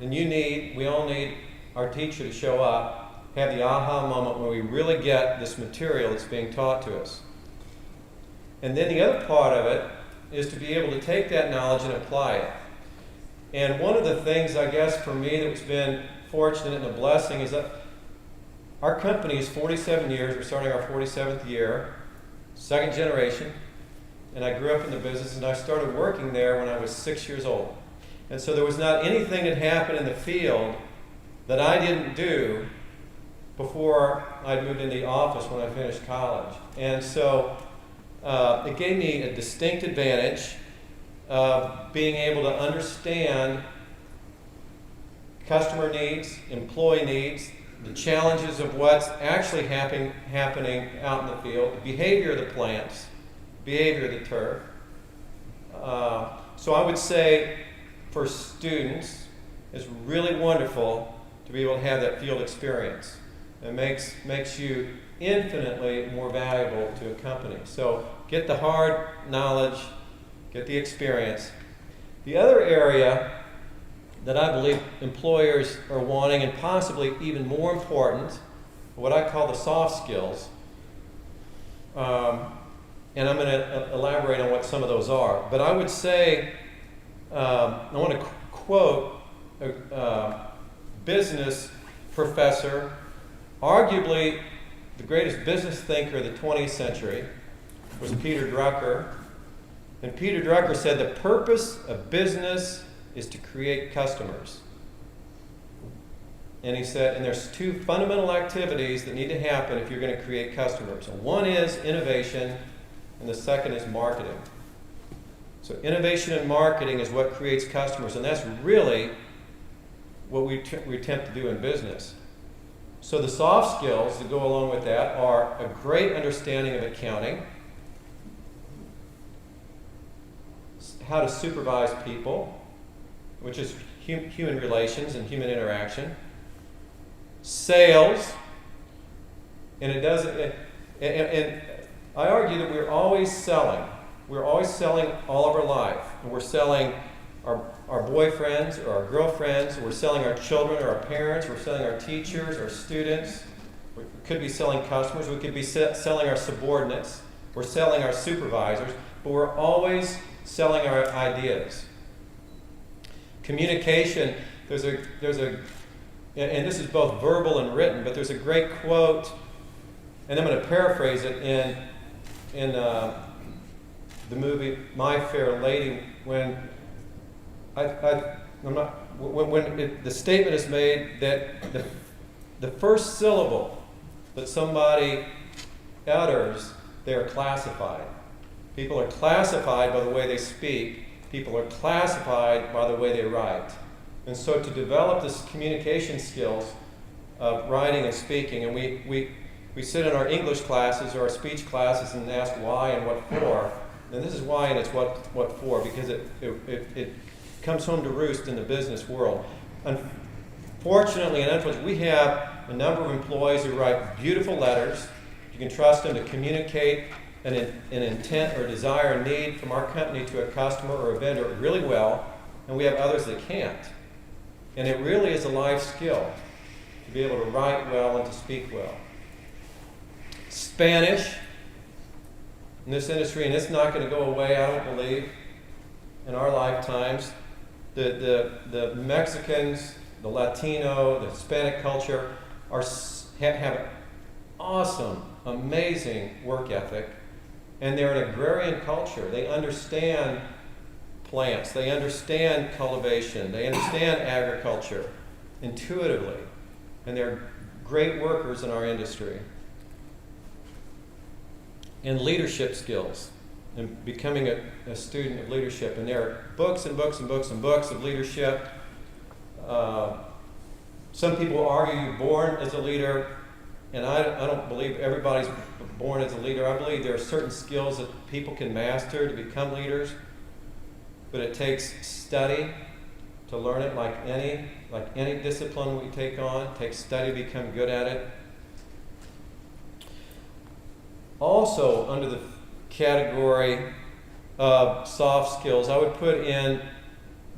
and we all need our teacher to show up, have the aha moment when we really get this material that's being taught to us. And then the other part of it is to be able to take that knowledge and apply it. And one of the things, I guess, for me that's been fortunate and a blessing is that our company is 47 years. We're starting our 47th year, second generation. And I grew up in the business, and I started working there when I was 6 years old. And so there was not anything that happened in the field that I didn't do before I moved into the office when I finished college. And so it gave me a distinct advantage of being able to understand customer needs, employee needs, the challenges of what's actually happening out in the field, the behavior of the plants, behavior of the turf. So I would say for students, it's really wonderful to be able to have that field experience. It makes you infinitely more valuable to a company. So get the hard knowledge, get the experience. The other area that I believe employers are wanting, and possibly even more important, what I call the soft skills. And I'm going to elaborate on what some of those are. But I would say, I want to quote a business professor, arguably the greatest business thinker of the 20th century, was Peter Drucker. And Peter Drucker said, the purpose of business is to create customers. And he said, and there's two fundamental activities that need to happen if you're going to create customers. One is innovation, and the second is marketing. So innovation and marketing is what creates customers, and that's really what we attempt to do in business. So the soft skills that go along with that are a great understanding of accounting, how to supervise people, which is human relations and human interaction, sales, and and I argue that we're always selling. We're always selling all of our life. And we're selling our boyfriends or our girlfriends, we're selling our children or our parents, we're selling our teachers, our students, we could be selling customers, we could be selling our subordinates, we're selling our supervisors, but we're always selling our ideas. Communication, there's a, and this is both verbal and written, but there's a great quote, and I'm going to paraphrase it in the movie My Fair Lady, when the statement is made that the first syllable that somebody utters, they are classified. People are classified by the way they speak. People are classified by the way they write. And so to develop this communication skills of writing and speaking, and we sit in our English classes or our speech classes and ask why and what for. And this is why and it's what for, because it comes home to roost in the business world. Unfortunately and unfortunately, we have a number of employees who write beautiful letters. You can trust them to communicate an intent or desire or need from our company to a customer or a vendor really well, and we have others that can't. And it really is a life skill to be able to write well and to speak well. Spanish in this industry, and it's not going to go away, I don't believe, in our lifetimes. The Mexicans, the Latino, the Hispanic culture have an awesome, amazing work ethic, and they're an agrarian culture. They understand plants, they understand cultivation, they understand agriculture intuitively, and they're great workers in our industry. And leadership skills, and becoming a student of leadership. And there are books and books and books and books of leadership. Some people argue you're born as a leader, and I don't believe everybody's born as a leader. I believe there are certain skills that people can master to become leaders, but it takes study to learn it, like any discipline we take on. It takes study to become good at it. Also, under category of soft skills, I would put in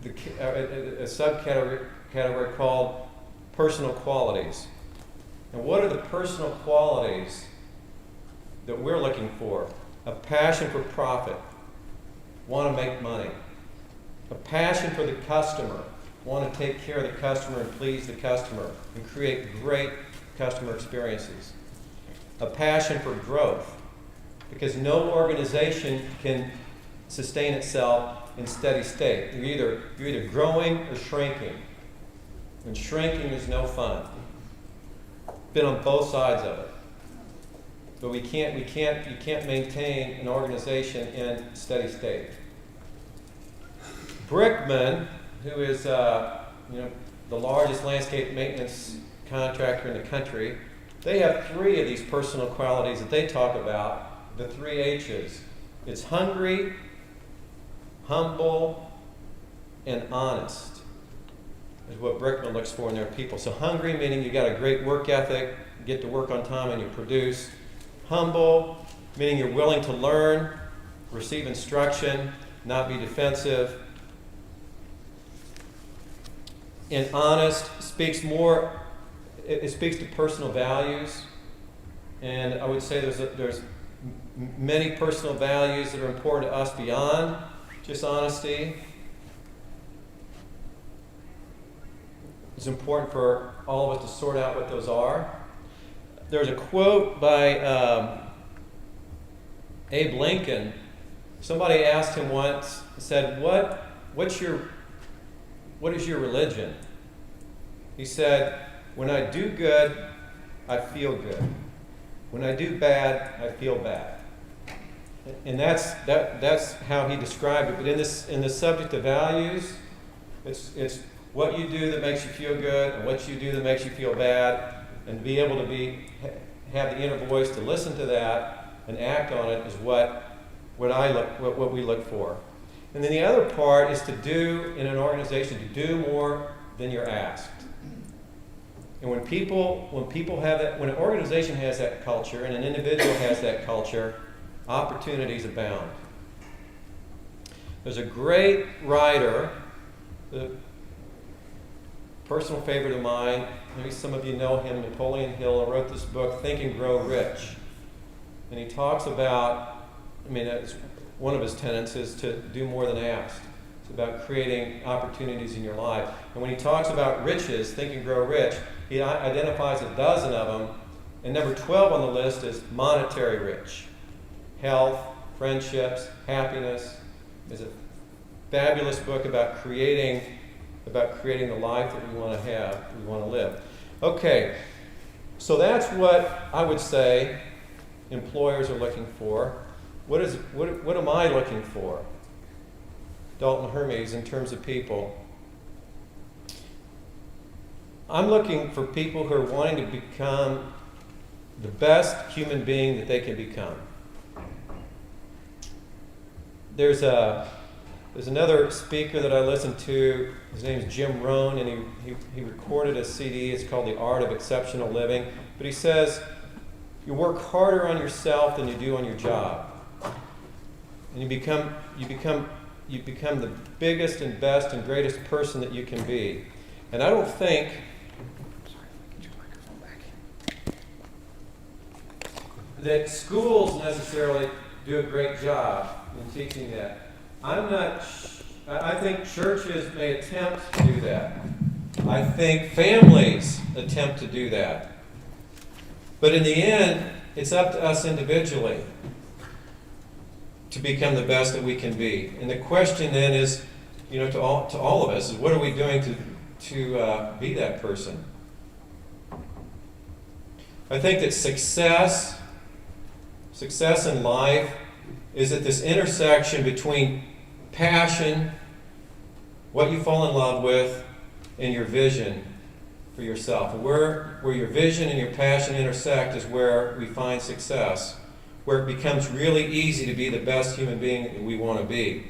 a subcategory called personal qualities. And what are the personal qualities that we're looking for? A passion for profit, want to make money. A passion for the customer, want to take care of the customer and please the customer and create great customer experiences. A passion for growth, because no organization can sustain itself in steady state. You're either growing or shrinking. And shrinking is no fun. Been on both sides of it. But you can't maintain an organization in steady state. Brickman, who is the largest landscape maintenance contractor in the country, they have 3 of these personal qualities that they talk about, the 3 H's. It's hungry, humble, and honest is what Brickman looks for in their people. So hungry, meaning you got a great work ethic, you get to work on time and you produce. Humble, meaning you're willing to learn, receive instruction, not be defensive. And honest speaks more, it speaks to personal values. And I would say there's many personal values that are important to us beyond just honesty. It's important for all of us to sort out what those are. There's a quote by Abe Lincoln. Somebody asked him once, said, what is your religion? He said, when I do good, I feel good. When I do bad, I feel bad. And that's how he described it. But in the subject of values, it's what you do that makes you feel good and what you do that makes you feel bad, and be able to have the inner voice to listen to that and act on it is what we look for. And then the other part is to do in an organization, to do more than you're asked. And when people have that, when an organization has that culture and an individual has that culture, opportunities abound. There's a great writer, a personal favorite of mine, maybe some of you know him, Napoleon Hill, who wrote this book, Think and Grow Rich. And he talks about, one of his tenets is to do more than asked. It's about creating opportunities in your life. And when he talks about riches, Think and Grow Rich, he identifies a dozen of them, and number 12 on the list is monetary rich. Health, friendships, happiness. It's a fabulous book about creating the life that we want to have, we want to live. Okay, so that's what I would say employers are looking for. What am I looking for? Dalton Hermes, in terms of people. I'm looking for people who are wanting to become the best human being that they can become. There's another speaker that I listen to. His name is Jim Rohn, and he recorded a CD. It's called The Art of Exceptional Living. But he says, you work harder on yourself than you do on your job. And you become the biggest and best and greatest person that you can be. And I don't think, that schools necessarily do a great job in teaching that. I think churches may attempt to do that. I think families attempt to do that. But in the end, it's up to us individually to become the best that we can be. And the question then is, to all of us, is what are we doing to be that person? I think that success in life is at this intersection between passion, what you fall in love with, and your vision for yourself. Where your vision and your passion intersect is where we find success, where it becomes really easy to be the best human being that we want to be.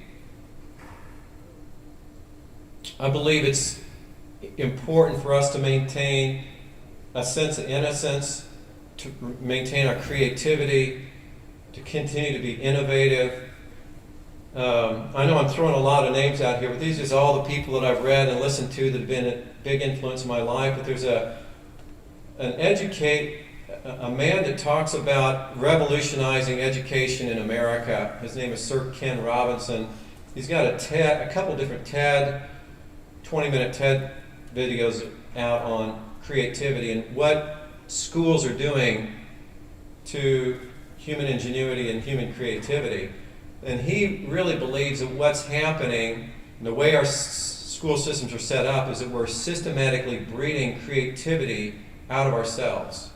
I believe it's important for us to maintain a sense of innocence, to maintain our creativity, to continue to be innovative. I know I'm throwing a lot of names out here, but these are just all the people that I've read and listened to that have been a big influence in my life. But there's a man that talks about revolutionizing education in America. His name is Sir Ken Robinson. He's got a couple different 20-minute TED videos out on creativity and what schools are doing to human ingenuity and human creativity. And he really believes that what's happening, the way our school systems are set up, is that we're systematically breeding creativity out of ourselves.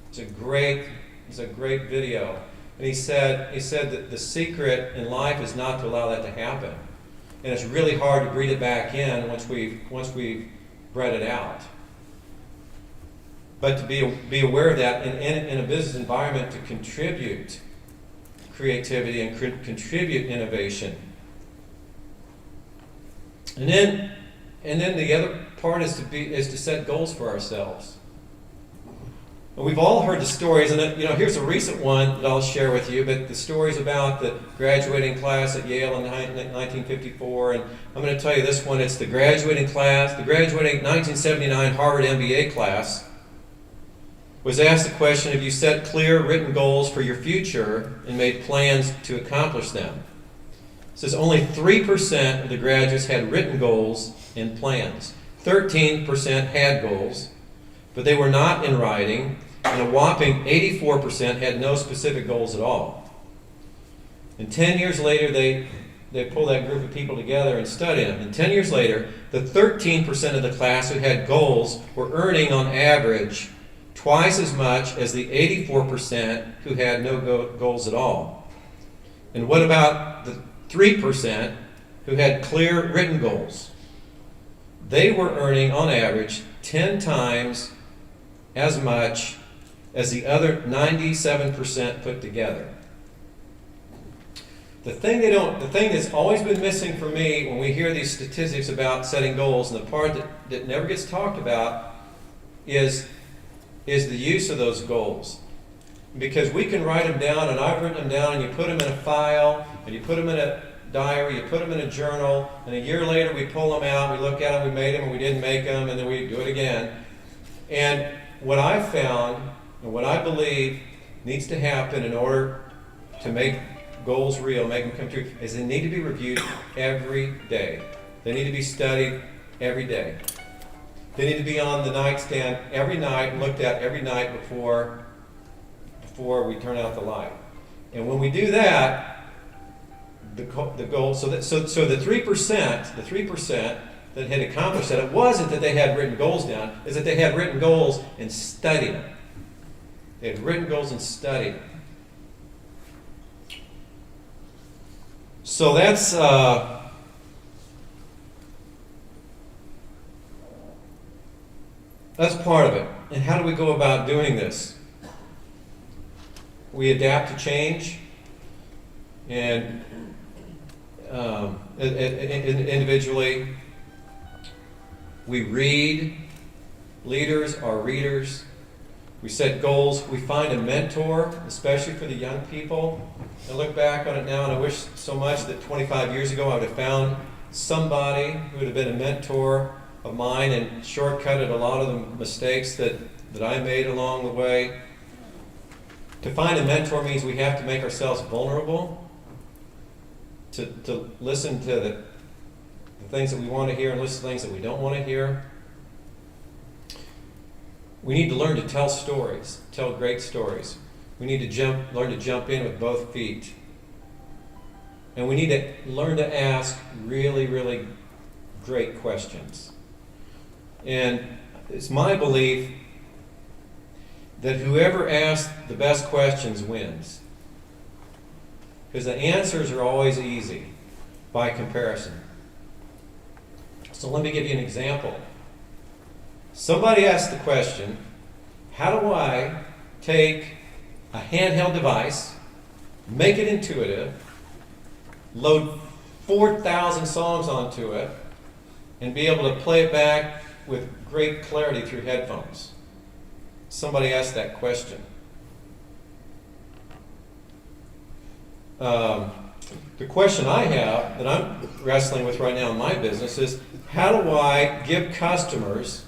It's a great video. And he said that the secret in life is not to allow that to happen. And it's really hard to breed it back in once we've bred it out. But to be aware of that in a business environment, to contribute creativity and contribute innovation. And then the other part is to set goals for ourselves. And we've all heard the stories, and here's a recent one that I'll share with you. But the stories about the graduating class at Yale in 1954, and I'm going to tell you this one. It's the graduating 1979 Harvard MBA class was asked the question, have you set clear written goals for your future and made plans to accomplish them? It says only 3% of the graduates had written goals and plans. 13% had goals, but they were not in writing, and a whopping 84% had no specific goals at all. And 10 years later, they pulled that group of people together and studied them. And 10 years later, the 13% of the class who had goals were earning on average twice as much as the 84% who had no goals at all. And what about the 3% who had clear written goals? They were earning on average 10 times as much as the other 97% put together. The thing that's always been missing for me when we hear these statistics about setting goals, and the part that never gets talked about, is the use of those goals. Because we can write them down, and I've written them down, and you put them in a file, and you put them in a diary, you put them in a journal, and a year later we pull them out, we look at them, we made them, and we didn't make them, and then we do it again. And what I've found, and what I believe needs to happen in order to make goals real, make them come true, is they need to be reviewed every day. They need to be studied every day. They need to be on the nightstand every night and looked at every night before we turn out the light. And when we do that, the goal. So the 3% that had accomplished that, it wasn't that they had written goals down, is that they had written goals and studied them. They had written goals and studied them. So that's part of it. And how do we go about doing this? We adapt to change, and individually, we read. Leaders are readers. We set goals. We find a mentor, especially for the young people. I look back on it now, and I wish so much that 25 years ago I would have found somebody who would have been a mentor of mine and shortcutted a lot of the mistakes that I made along the way. To find a mentor means we have to make ourselves vulnerable, to listen to the things that we want to hear and listen to things that we don't want to hear. We need to learn to tell stories, tell great stories. We need to learn to jump in with both feet. And we need to learn to ask really, really great questions. And it's my belief that whoever asks the best questions wins. Because the answers are always easy by comparison. So let me give you an example. Somebody asked the question, how do I take a handheld device, make it intuitive, load 4,000 songs onto it, and be able to play it back with great clarity through headphones? Somebody asked that question. The question I have that I'm wrestling with right now in my business is, how do I give customers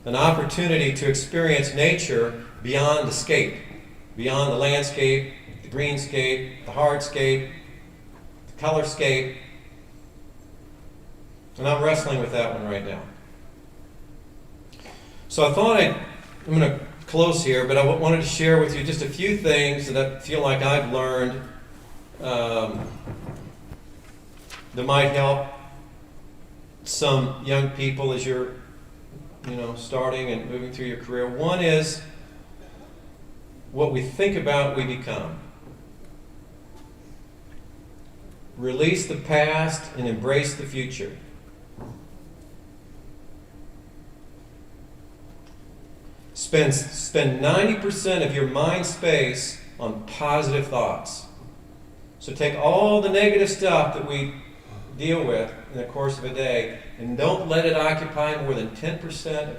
an opportunity to experience nature beyond the scape, beyond the landscape, the greenscape, the hardscape, the colorscape? And I'm wrestling with that one right now. So I thought I'm going to close here, but I wanted to share with you just a few things that I feel like I've learned that might help some young people as you're, starting and moving through your career. One is, what we think about, we become. Release the past and embrace the future. Spend 90% of your mind space on positive thoughts. So take all the negative stuff that we deal with in the course of a day, and don't let it occupy more than 10%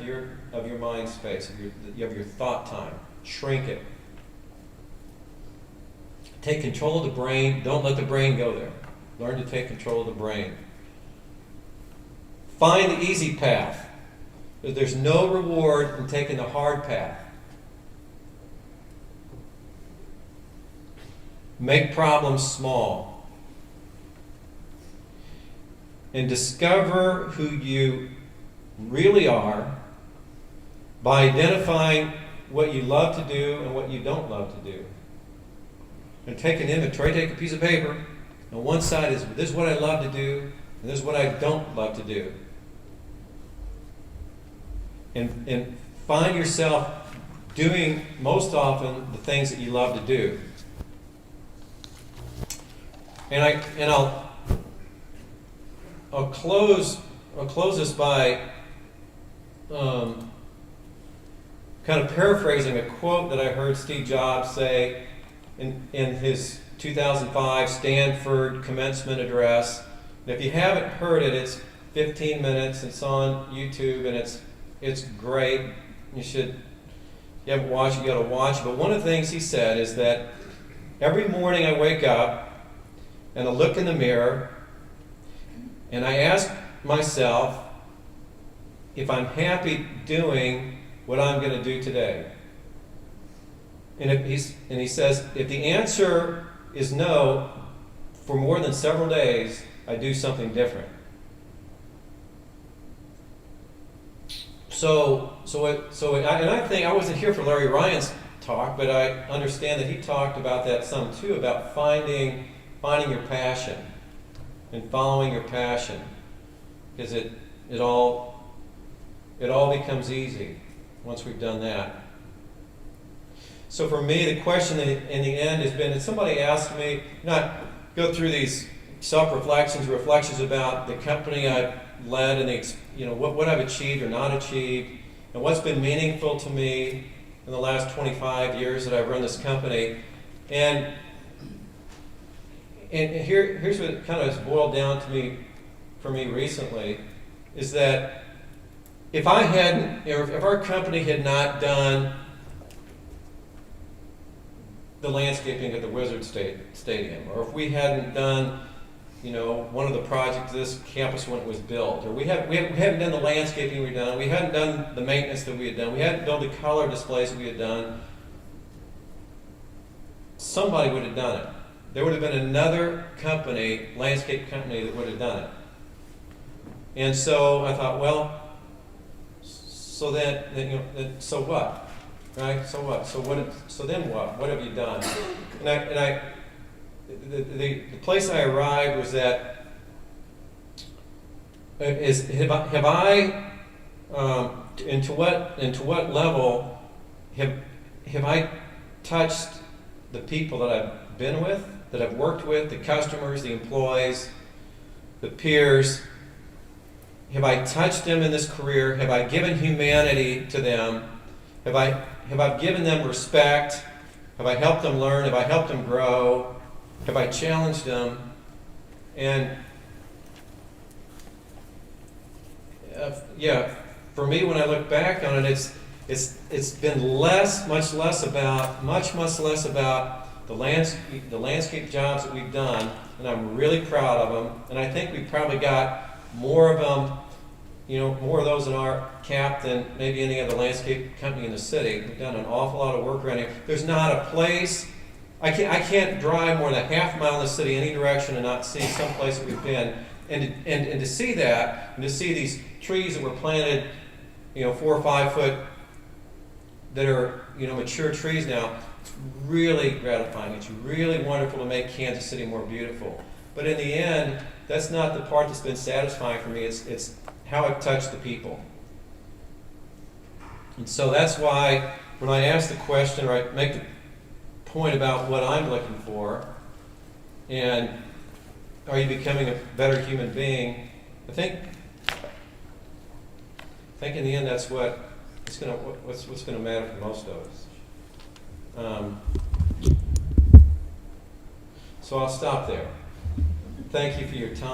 of your mind space, of your thought time. Shrink it. Take control of the brain. Don't let the brain go there. Learn to take control of the brain. Find the easy path. There's no reward in taking the hard path. Make problems small. And discover who you really are by identifying what you love to do and what you don't love to do. And take an inventory, take a piece of paper. On one side is, this is what I love to do, and this is what I don't love to do. And find yourself doing most often the things that you love to do. And I'll close this by kind of paraphrasing a quote that I heard Steve Jobs say in his 2005 Stanford commencement address. And if you haven't heard it, it's 15 minutes. It's on YouTube, and it's great. If you haven't watched it, you got to watch it. But one of the things he said is that every morning I wake up and I look in the mirror and I ask myself if I'm happy doing what I'm going to do today. And he says, if the answer is no, for more than several days, I do something different. And I think I wasn't here for Larry Ryan's talk, but I understand that he talked about that some too, about finding your passion and following your passion, because it all becomes easy once we've done that. So for me, the question in the end has been, somebody asked me, not go through these self-reflections, reflections about the company I've led and what I've achieved or not achieved, and what's been meaningful to me in the last 25 years that I've run this company. And here's what it kind of has boiled down for me recently, is that if our company had not done the landscaping at the Wizard Stadium, or if we hadn't done one of the projects this campus when it was built, or we hadn't done the landscaping we'd done, we hadn't done the maintenance that we had done, we hadn't built the color displays that we had done, somebody would have done it. There would have been another company, landscape company, that would have done it. And so I thought, well, so so what? Right? So what? So then what? What have you done? The place I arrived was that have I and to what level have I touched the people that I've been with, that I've worked with, the customers, the employees, the peers? Have I touched them in this career? Have I given humanity to them? Have I given them respect? Have I helped them learn? Have I helped them grow? Have I challenged them? And for me, when I look back on it, it's been much less about the landscape jobs that we've done, and I'm really proud of them. And I think we've probably got more of them, more of those in our cap than maybe any other landscape company in the city. We've done an awful lot of work around here. There's not a place, I can't drive more than a half mile in the city any direction and not see some place that we've been. And to see that, and to see these trees that were planted, 4 or 5 foot, that are, mature trees now, it's really gratifying. It's really wonderful to make Kansas City more beautiful. But in the end, that's not the part that's been satisfying for me. It's how it touched the people. And so that's why when I ask the question, or I make the point about what I'm looking for, and are you becoming a better human being, I think in the end that's what's going to matter for most of us. So I'll stop there. Thank you for your time.